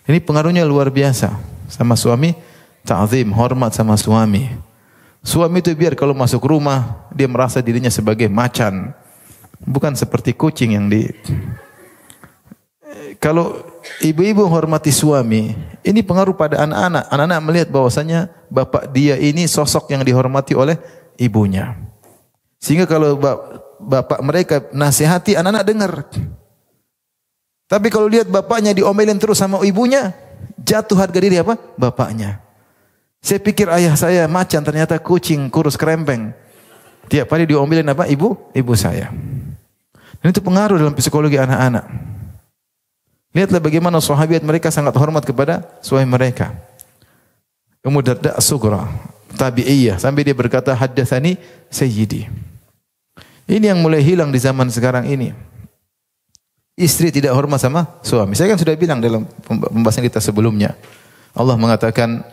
Ini pengaruhnya luar biasa. Sama suami ta'zim, hormat sama suami. Suami itu biar kalau masuk rumah dia merasa dirinya sebagai macan, bukan seperti kucing yang Kalau ibu-ibu hormati suami, ini pengaruh pada anak-anak. Anak-anak melihat bahwasanya bapak dia ini sosok yang dihormati oleh ibunya. Sehingga kalau bapak mereka nasihati, anak-anak dengar. Tapi kalau lihat bapaknya diomelin terus sama ibunya, jatuh harga diri apa? Bapaknya. Saya pikir ayah saya macan, ternyata kucing kurus kerempeng. Tiap hari diomelin apa? Ibu saya. Dan itu pengaruh dalam psikologi anak-anak. Lihatlah bagaimana sahabat mereka sangat hormat kepada suami mereka. Ummu Darda as-Sughra, tabi'iyah, sampai dia berkata haddatsani sayyidi. Ini yang mulai hilang di zaman sekarang ini. Istri tidak hormat sama suami. Saya kan sudah bilang dalam pembahasan kita sebelumnya. Allah mengatakan,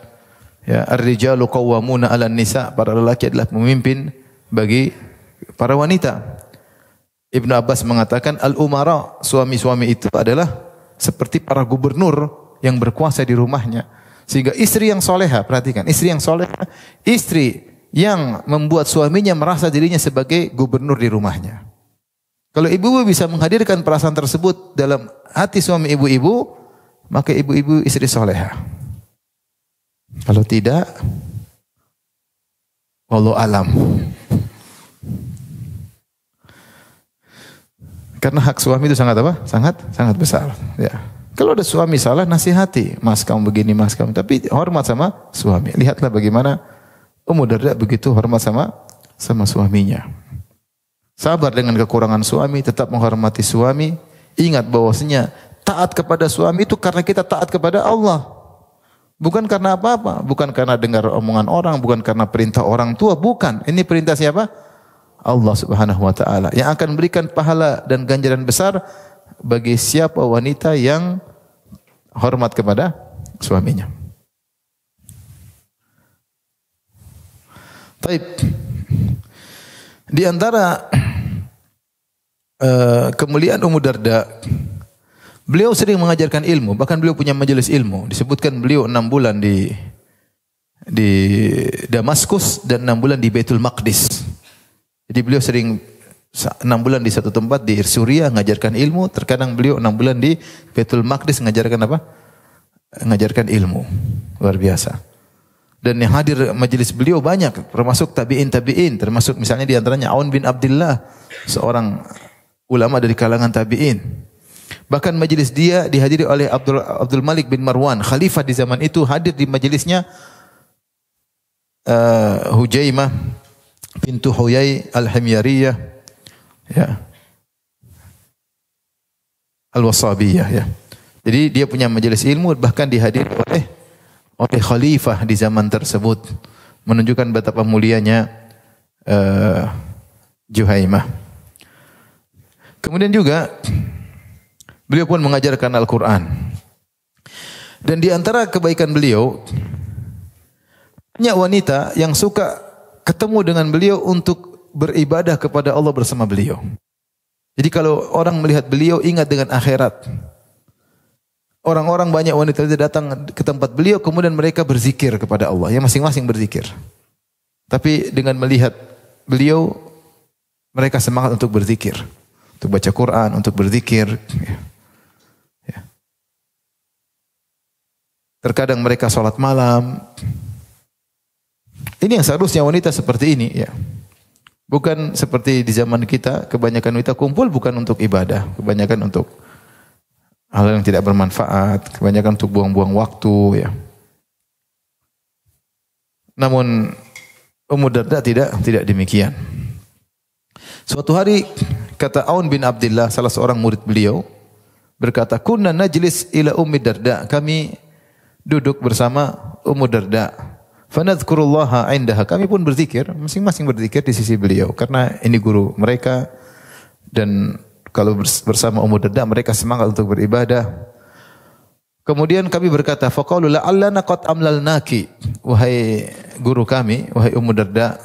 ya, ar-rijalu qawwamuna 'alan nisa, para lelaki adalah pemimpin bagi para wanita. Ibnu Abbas mengatakan al-umara, suami-suami itu adalah seperti para gubernur yang berkuasa di rumahnya. Sehingga istri yang soleha, perhatikan, istri yang soleha, istri yang membuat suaminya merasa dirinya sebagai gubernur di rumahnya. Kalau ibu-ibu bisa menghadirkan perasaan tersebut dalam hati suami ibu-ibu, maka ibu-ibu istri soleha. Kalau tidak, wallahu alam. Karena hak suami itu sangat apa? Sangat besar. Ya. Kalau ada suami salah, nasihati, mas kamu begini, mas kamu. Tapi hormat sama suami. Lihatlah bagaimana Ummu Darda begitu hormat sama suaminya. Sabar dengan kekurangan suami, tetap menghormati suami. Ingat bahwasanya taat kepada suami itu karena kita taat kepada Allah. Bukan karena apa-apa, bukan karena dengar omongan orang, bukan karena perintah orang tua, bukan. Ini perintah siapa? Allah Subhanahu wa taala yang akan berikan pahala dan ganjaran besar bagi siapa wanita yang hormat kepada suaminya. Baik. Di antara kemuliaan Ummu Darda, beliau sering mengajarkan ilmu, bahkan beliau punya majelis ilmu. Disebutkan beliau 6 bulan di Damaskus dan 6 bulan di Baitul Maqdis. Jadi beliau sering 6 bulan di satu tempat di Suriah mengajarkan ilmu, terkadang beliau 6 bulan di Baitul Maqdis mengajarkan apa? Mengajarkan ilmu. Luar biasa. Dan yang hadir majelis beliau banyak, termasuk tabi'in, termasuk misalnya di antaranya Aun bin Abdullah, seorang ulama dari kalangan tabi'in. Bahkan majelis dia dihadiri oleh Abdul Malik bin Marwan, khalifah di zaman itu, hadir di majelisnya Hujaimah bintu Huyai al-Himyariyah, ya, al-Wasabiyah, ya. Jadi dia punya majelis ilmu, bahkan dihadiri oleh khalifah di zaman tersebut, menunjukkan betapa mulianya Juhaimah. Kemudian juga beliau pun mengajarkan Al-Quran. Dan di antara kebaikan beliau, banyak wanita yang suka ketemu dengan beliau untuk beribadah kepada Allah bersama beliau. Jadi kalau orang melihat beliau ingat dengan akhirat. Orang-orang banyak wanita datang ke tempat beliau, kemudian mereka berzikir kepada Allah. Yang masing-masing berzikir. Tapi dengan melihat beliau, mereka semangat untuk berzikir. Untuk baca Quran, untuk berzikir. Ya. Terkadang mereka sholat malam. Ini yang seharusnya wanita seperti ini. Ya. Bukan seperti di zaman kita, kebanyakan wanita kumpul bukan untuk ibadah. Kebanyakan untuk hal yang tidak bermanfaat, kebanyakan untuk buang-buang waktu, ya. Namun Ummu Darda tidak demikian. Suatu hari kata Aun bin Abdullah, salah seorang murid beliau, berkata, "Kunna najlis ila Ummi Darda." Kami duduk bersama Ummu Darda. Fanadhkurullaha 'indaha. Kami pun berzikir, masing-masing berzikir di sisi beliau karena ini guru mereka, dan kalau bersama Ummu Darda mereka semangat untuk beribadah. Kemudian kami berkata, faqalu la'allana qad amlalnaki. Wahai guru kami, wahai Ummu Darda,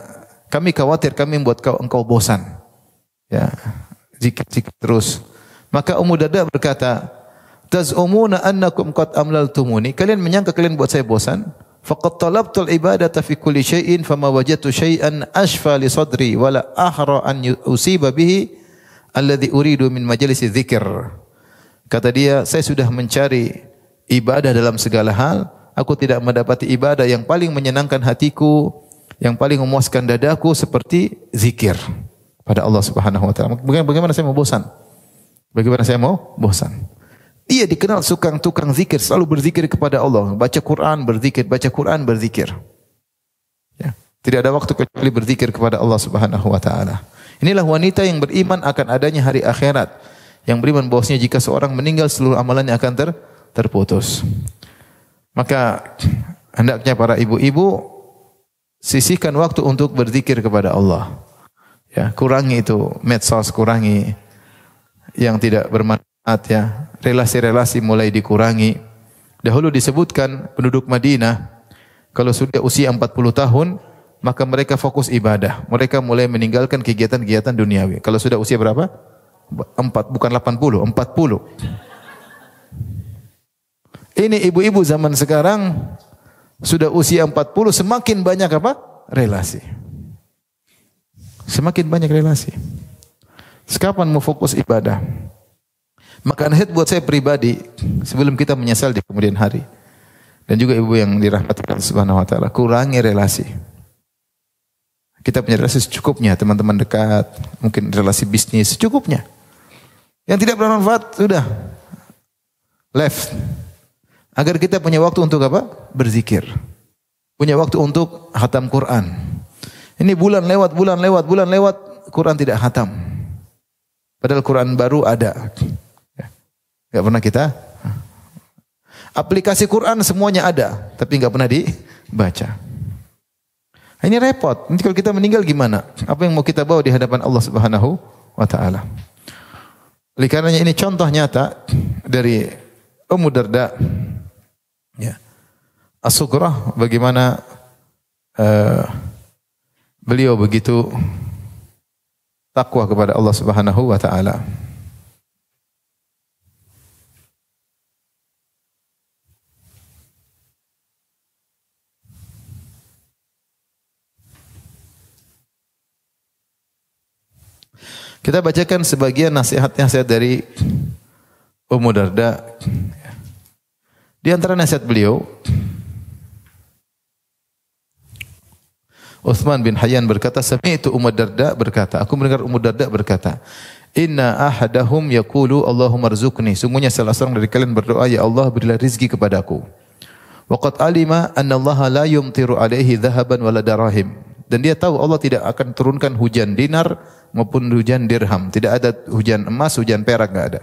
kami khawatir kami membuat engkau bosan. Ya, zikir terus. Maka Ummu Darda berkata, taz'umuna annakum qad amlaltumuni. Kalian menyangka kalian buat saya bosan? Faqad talabtul ibadata fi kulli syai'in fama wajadtu syai'an ashfa li sadri wala ahra an usiba bihi alladhi uridu min majalisi dzikr. Kata dia, saya sudah mencari ibadah dalam segala hal, aku tidak mendapati ibadah yang paling menyenangkan hatiku, yang paling memuaskan dadaku seperti zikir pada Allah Subhanahu wa taala. Bagaimana saya mau bosan? Bagaimana saya mau bosan? Dia dikenal tukang zikir, selalu berzikir kepada Allah, baca Quran, berzikir, baca Quran, berzikir. Ya, tidak ada waktu kecuali berzikir kepada Allah Subhanahu wa taala. Inilah wanita yang beriman akan adanya hari akhirat. Yang beriman bahwasanya jika seorang meninggal seluruh amalannya akan terputus. Maka hendaknya para ibu-ibu sisihkan waktu untuk berzikir kepada Allah. Ya, kurangi itu medsos, kurangi yang tidak bermanfaat, ya. Relasi-relasi mulai dikurangi. Dahulu disebutkan penduduk Madinah kalau sudah usia 40 tahun maka mereka fokus ibadah. Mereka mulai meninggalkan kegiatan-kegiatan duniawi. Kalau sudah usia berapa? 4, bukan 80, 40. Ini ibu-ibu zaman sekarang sudah usia 40 semakin banyak apa? Relasi. Semakin banyak relasi. Kapan mau fokus ibadah? Maka nasihat buat saya pribadi sebelum kita menyesal di kemudian hari. Dan juga ibu yang dirahmati Allah Subhanahu wa taala, kurangi relasi. Kita punya relasi secukupnya, teman-teman dekat, mungkin relasi bisnis secukupnya. Yang tidak bermanfaat sudah left. Agar kita punya waktu untuk apa? Berzikir. Punya waktu untuk khatam Quran. Ini bulan lewat, Quran tidak khatam. Padahal Quran baru ada. Enggak pernah kita. Aplikasi Quran semuanya ada, tapi enggak pernah dibaca. Ini repot. Nanti kalau kita meninggal gimana? Apa yang mau kita bawa di hadapan Allah Subhanahu wa taala? Oleh karenanya ini contoh nyata dari Ummu Darda, ya. As-Sughra, bagaimana beliau begitu takwa kepada Allah Subhanahu wa taala. Kita bacakan sebagian nasihat-nasihat dari Ummu Darda. Di antara nasihat beliau, Utsman bin Hayyan berkata, sami'tu Ummu Darda berkata, aku mendengar Ummu Darda berkata, inna ahadahum yaqulu Allahumma rzuqni. Sungguhnya salah seorang dari kalian berdoa, ya Allah berilah rizki kepadaku. Waqad alima anna Allah la yumtiru alaihi dhahaban wala darahim. Dan dia tahu Allah tidak akan turunkan hujan dinar maupun hujan dirham. Tidak ada hujan emas, hujan perak, enggak ada.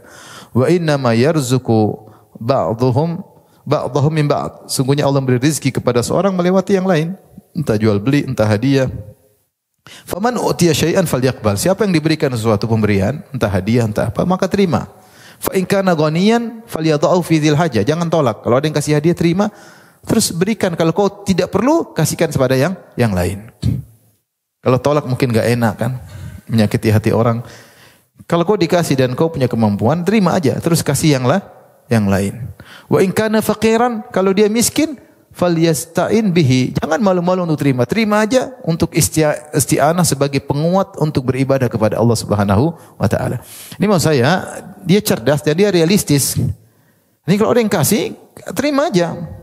Wa inna ma yarzuqu ba'dhum min ba'd. Sungguhnya Allah memberi rezeki kepada seorang melewati yang lain, entah jual beli, entah hadiah. Faman utiya syai'an falyaqbal. Siapa yang diberikan sesuatu pemberian, entah hadiah, entah apa, maka terima. Fa in kana ghaniyan falyadha'u fi dzil hajah. Jangan tolak. Kalau ada yang kasih hadiah, terima. Terus berikan. Kalau kau tidak perlu, kasihkan kepada yang lain. Kalau tolak mungkin enggak enak kan, menyakiti hati orang. Kalau kau dikasih dan kau punya kemampuan, terima aja. Terus kasih yang lain. Wa in kana faqiran, kalau dia miskin, falyasta'in bihi. Jangan malu-malu untuk terima. Terima aja untuk isti'anah sebagai penguat untuk beribadah kepada Allah Subhanahu wa taala. Ini maksud saya, dia cerdas dan dia realistis. Ini kalau ada yang kasih, terima aja.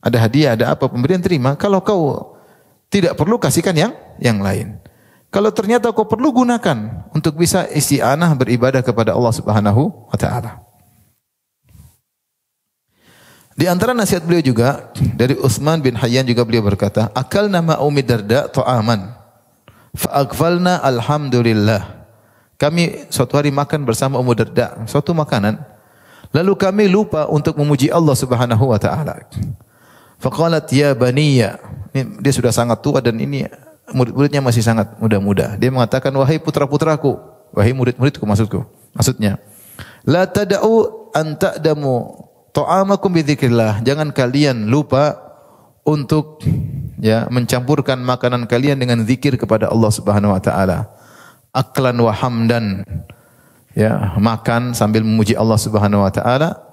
Ada hadiah, ada apa, pemberian terima. Kalau kau tidak perlu, kasihkan yang lain. Kalau ternyata kau perlu, gunakan untuk bisa isti'anah beribadah kepada Allah Subhanahu wa taala. Di antara nasihat beliau juga dari Utsman bin Hayyan juga beliau berkata, "Akalna ma Ummi Darda ta'aman fa aghfalna alhamdulillah." Kami suatu hari makan bersama Ummu Darda, suatu makanan, lalu kami lupa untuk memuji Allah Subhanahu wa taala. Faqalat ya baniya. Ini dia sudah sangat tua dan ini murid-muridnya masih sangat muda-muda. Dia mengatakan, "Wahai putra-putraku," wahai murid-muridku maksudnya, "La tad'u an ta'damu ta'amakum bi dzikrillah." Jangan kalian lupa untuk mencampurkan makanan kalian dengan zikir kepada Allah Subhanahu wa taala. Aklan wa hamdan. Makan sambil memuji Allah Subhanahu wa taala.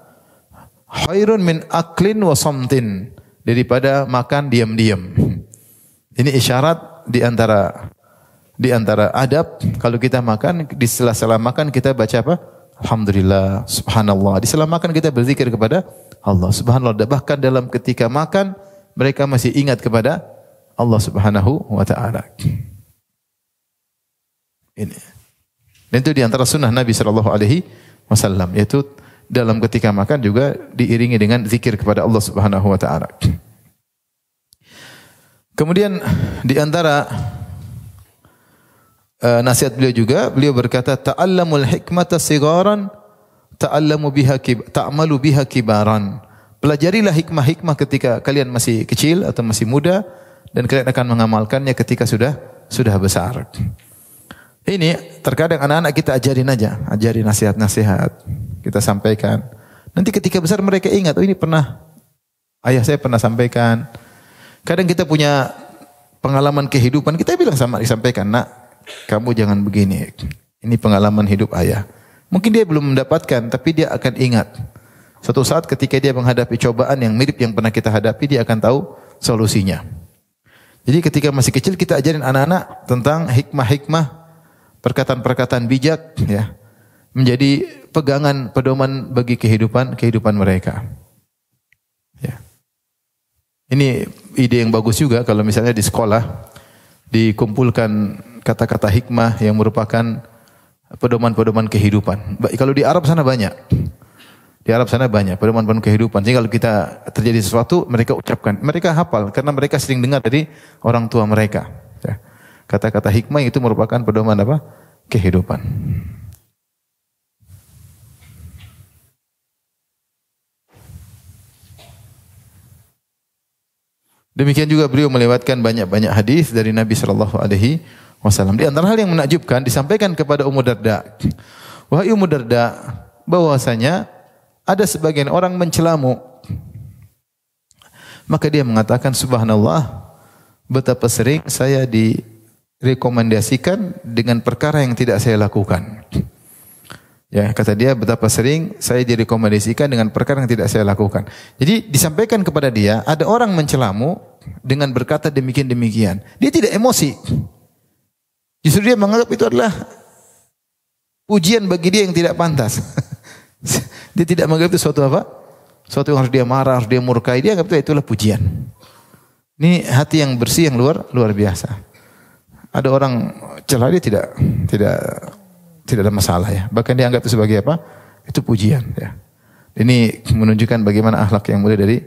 Khairun min aklin wa samtin. Daripada makan diam-diam. Ini isyarat di antara adab. Kalau kita makan, di sela-sela makan kita baca apa? Alhamdulillah, subhanallah. Di sela makan kita berzikir kepada Allah Subhanallah. Bahkan dalam ketika makan, mereka masih ingat kepada Allah Subhanahu wa taala. Ini. Dan itu di antara sunnah Nabi sallallahu alaihi wasallam, yaitu dalam ketika makan juga diiringi dengan zikir kepada Allah Subhanahu wa taala. Kemudian di antara nasihat beliau juga, beliau berkata, "Ta'allamul hikmata sigharan, ta'malu biha kibaran." Pelajarilah hikmah-hikmah ketika kalian masih kecil atau masih muda, dan kalian akan mengamalkannya ketika sudah besar. Ini terkadang anak-anak kita ajarin nasihat-nasihat. Kita sampaikan. Nanti ketika besar mereka ingat, oh ini ayah saya pernah sampaikan. Kadang kita punya pengalaman kehidupan, kita disampaikan, "Nak, kamu jangan begini. Ini pengalaman hidup ayah." Mungkin dia belum mendapatkan, tapi dia akan ingat. Suatu saat ketika dia menghadapi cobaan yang mirip yang pernah kita hadapi, dia akan tahu solusinya. Jadi ketika masih kecil kita ajarin anak-anak tentang hikmah-hikmah, perkataan-perkataan bijak, menjadi pegangan pedoman bagi kehidupan mereka. Ini ide yang bagus juga kalau misalnya di sekolah dikumpulkan kata-kata hikmah yang merupakan pedoman-pedoman kehidupan. Kalau di Arab sana banyak. Di Arab sana banyak pedoman-pedoman kehidupan. Jadi kalau kita terjadi sesuatu, mereka ucapkan, mereka hafal karena mereka sering dengar dari orang tua mereka. Kata-kata hikmah itu merupakan pedoman apa? Kehidupan. Demikian juga beliau melewatkan banyak-banyak hadis dari Nabi sallallahu alaihi wasallam. Di antara hal yang menakjubkan disampaikan kepada Ummu Darda. Wahai Ummu Darda, bahwasanya ada sebagian orang mencelamu. Maka dia mengatakan, subhanallah, betapa sering saya direkomendasikan dengan perkara yang tidak saya lakukan. Kata dia, betapa sering saya direkomendasikan dengan perkara yang tidak saya lakukan. Jadi disampaikan kepada dia, ada orang mencelamu dengan berkata demikian-demikian. Dia tidak emosi. Justru dia menganggap itu adalah pujian bagi dia yang tidak pantas. Dia tidak menganggap itu suatu apa? Suatu yang harus dia marah, harus dia murkai. Dia anggap itulah pujian. Ini hati yang bersih, yang luar biasa. Ada orang celah, dia tidak ada masalah ya. Bahkan dia anggap itu sebagai apa? Itu pujian ya. Ini menunjukkan bagaimana akhlak yang mulia dari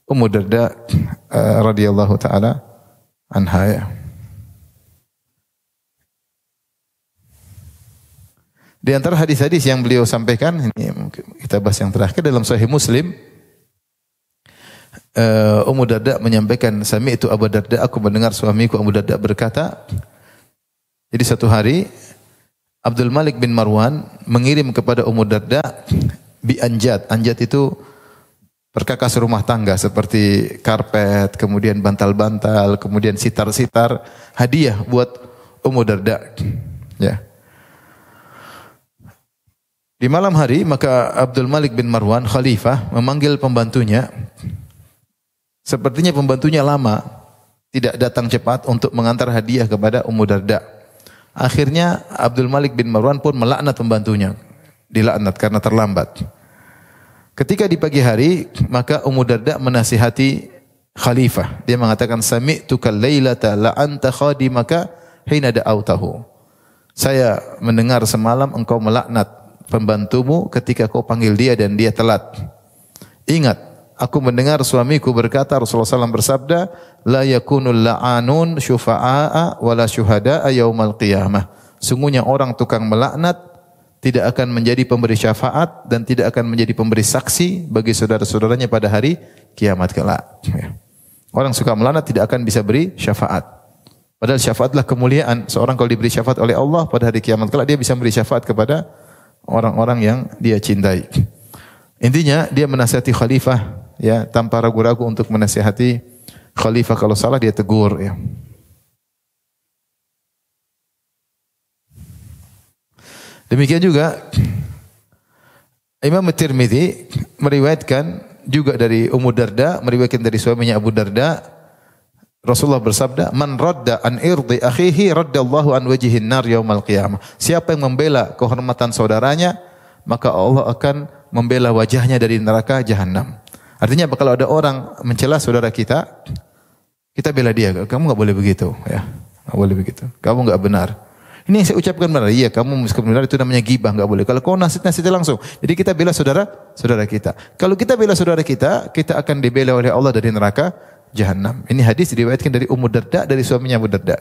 Ummu Darda radhiyallahu taala anha ya. Di antara hadis-hadis yang beliau sampaikan, ini kita bahas yang terakhir dalam Sahih Muslim, Ummu Darda menyampaikan, sami'tu Abu Darda, aku mendengar suamiku Abu Darda berkata, jadi satu hari Abdul Malik bin Marwan mengirim kepada Ummu Darda bi anjat. Anjat itu perkakas rumah tangga seperti karpet, kemudian bantal-bantal, kemudian sitar-sitar, hadiah buat Ummu Darda. Ya. Di malam hari maka Abdul Malik bin Marwan khalifah memanggil pembantunya. Sepertinya pembantunya lama, tidak datang cepat untuk mengantar hadiah kepada Ummu Darda. Akhirnya Abdul Malik bin Marwan pun melaknat pembantunya. Dilaknat karena terlambat. Ketika di pagi hari, maka Ummu Darda menasihati khalifah. Dia mengatakan, sami'tuka lailata la anta khadimaka hina da'autahu. Saya mendengar semalam engkau melaknat pembantumu ketika kau panggil dia dan dia telat. Ingat, aku mendengar suamiku berkata, Rasulullah SAW bersabda, la yakunul la'anun syufa'a wala syuhada'a yaumal qiyamah. Sungguhnya orang tukang melaknat tidak akan menjadi pemberi syafaat dan tidak akan menjadi pemberi saksi bagi saudara-saudaranya pada hari kiamat kelak. Orang suka melaknat tidak akan bisa beri syafaat. Padahal syafaatlah kemuliaan. Seorang kalau diberi syafaat oleh Allah pada hari kiamat kelak, dia bisa beri syafaat kepada orang-orang yang dia cintai. Intinya dia menasihati khalifah ya, tanpa ragu-ragu untuk menasihati khalifah, kalau salah dia tegur ya. Demikian juga Imam Tirmidzi meriwayatkan juga dari Ummu Darda, meriwayatkan dari suaminya Abu Darda, Rasulullah bersabda, "Man radda an irdi akhihi raddallahu an wajhin nar yaumal qiyamah." Siapa yang membela kehormatan saudaranya, maka Allah akan membela wajahnya dari neraka jahanam. Artinya kalau ada orang mencela saudara kita, kita bela dia. Kamu enggak boleh begitu, ya. Enggak boleh begitu. Kamu enggak benar. Ini yang saya ucapkan benar. Iya, kamu benar, itu namanya ghibah, enggak boleh. Kalau kau nasihat langsung. Jadi kita bela saudara kita. Kalau kita bela saudara kita, kita akan dibela oleh Allah dari neraka Jahannam. Ini hadis diriwayatkan dari Ummu Darda, dari suaminya Abu Darda.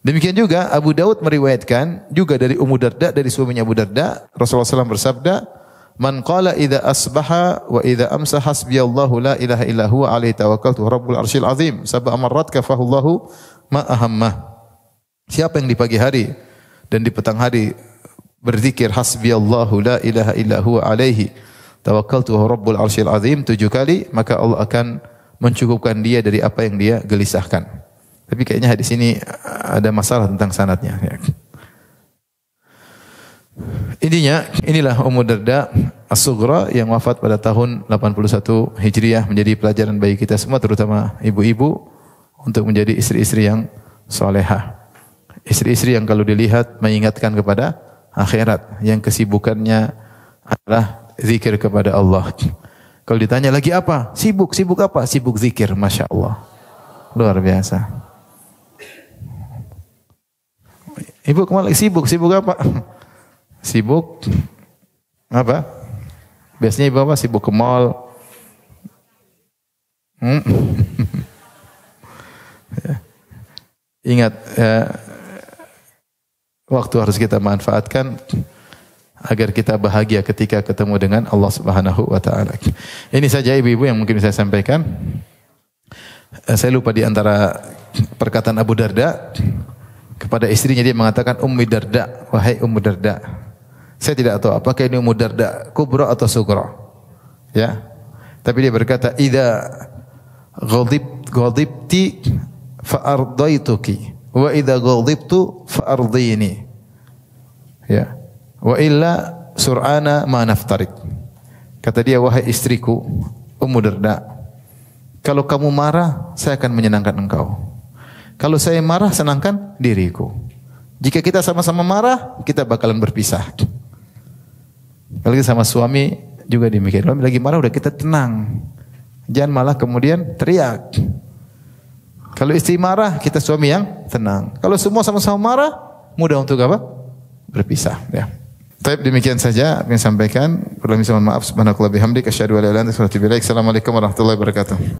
Demikian juga Abu Daud meriwayatkan juga dari Ummu Darda, dari suaminya Abu Darda, Rasulullah SAW bersabda, "Man qala idza asbaha wa idza amsa hasbiyallahu la ilaha illa huwa alaihi tawakkaltu rabbul arsyil azim sab'a marrat kafahullahu ma ahammah." Siapa yang di pagi hari dan di petang hari berzikir hasbiyallahu la ilaha illa huwa alaihi tawakkaltu rabbul arsyil azim 7 kali, maka Allah akan mencukupkan dia dari apa yang dia gelisahkan. Tapi kayaknya hadis ini ada masalah tentang sanadnya. Intinya, inilah Ummu Darda As-Sughra yang wafat pada tahun 81 Hijriah, menjadi pelajaran bagi kita semua, terutama ibu-ibu, untuk menjadi istri-istri yang salehah. Istri-istri yang kalau dilihat mengingatkan kepada akhirat, yang kesibukannya adalah zikir kepada Allah. Kalau ditanya lagi apa? Sibuk apa? Sibuk zikir, Masya Allah. Luar biasa. Ibu kemana? Sibuk apa? Sibuk apa? Biasanya ibu apa? Sibuk ke mall. Ingat, waktu harus kita manfaatkan agar kita bahagia ketika ketemu dengan Allah Subhanahu wa taala. Ini saja ibu-ibu yang mungkin saya sampaikan. Saya lupa di antara perkataan Abu Darda kepada istrinya, dia mengatakan, Ummi Darda, wahai Ummu Darda. Saya tidak tahu apakah ini Ummu Darda kubra atau sughra. Ya. Tapi dia berkata, idza ghadibti fa ardaituki wa idza ghadibtu fa ardini. Ya. Wa illa sur'ana ma naftarik. Kata dia, wahai istriku Ummu Darda, kalau kamu marah, saya akan menyenangkan engkau. Kalau saya marah, senangkan diriku. Jika kita sama-sama marah, kita bakalan berpisah. Kalau kita sama suami juga demikian. Kalau lagi marah, udah kita tenang. Jangan malah kemudian teriak. Kalau istri marah, kita suami yang tenang. Kalau semua sama-sama marah, mudah untuk apa? Berpisah. Ya. Baik, demikian saja yang saya sampaikan. Kurang lebih mohon maaf. Subhanallahi wa bihamdihi asyhadu an la ilaha illa anta astaghfiruka wa atubu ilaik. Assalamualaikum warahmatullahi wabarakatuh.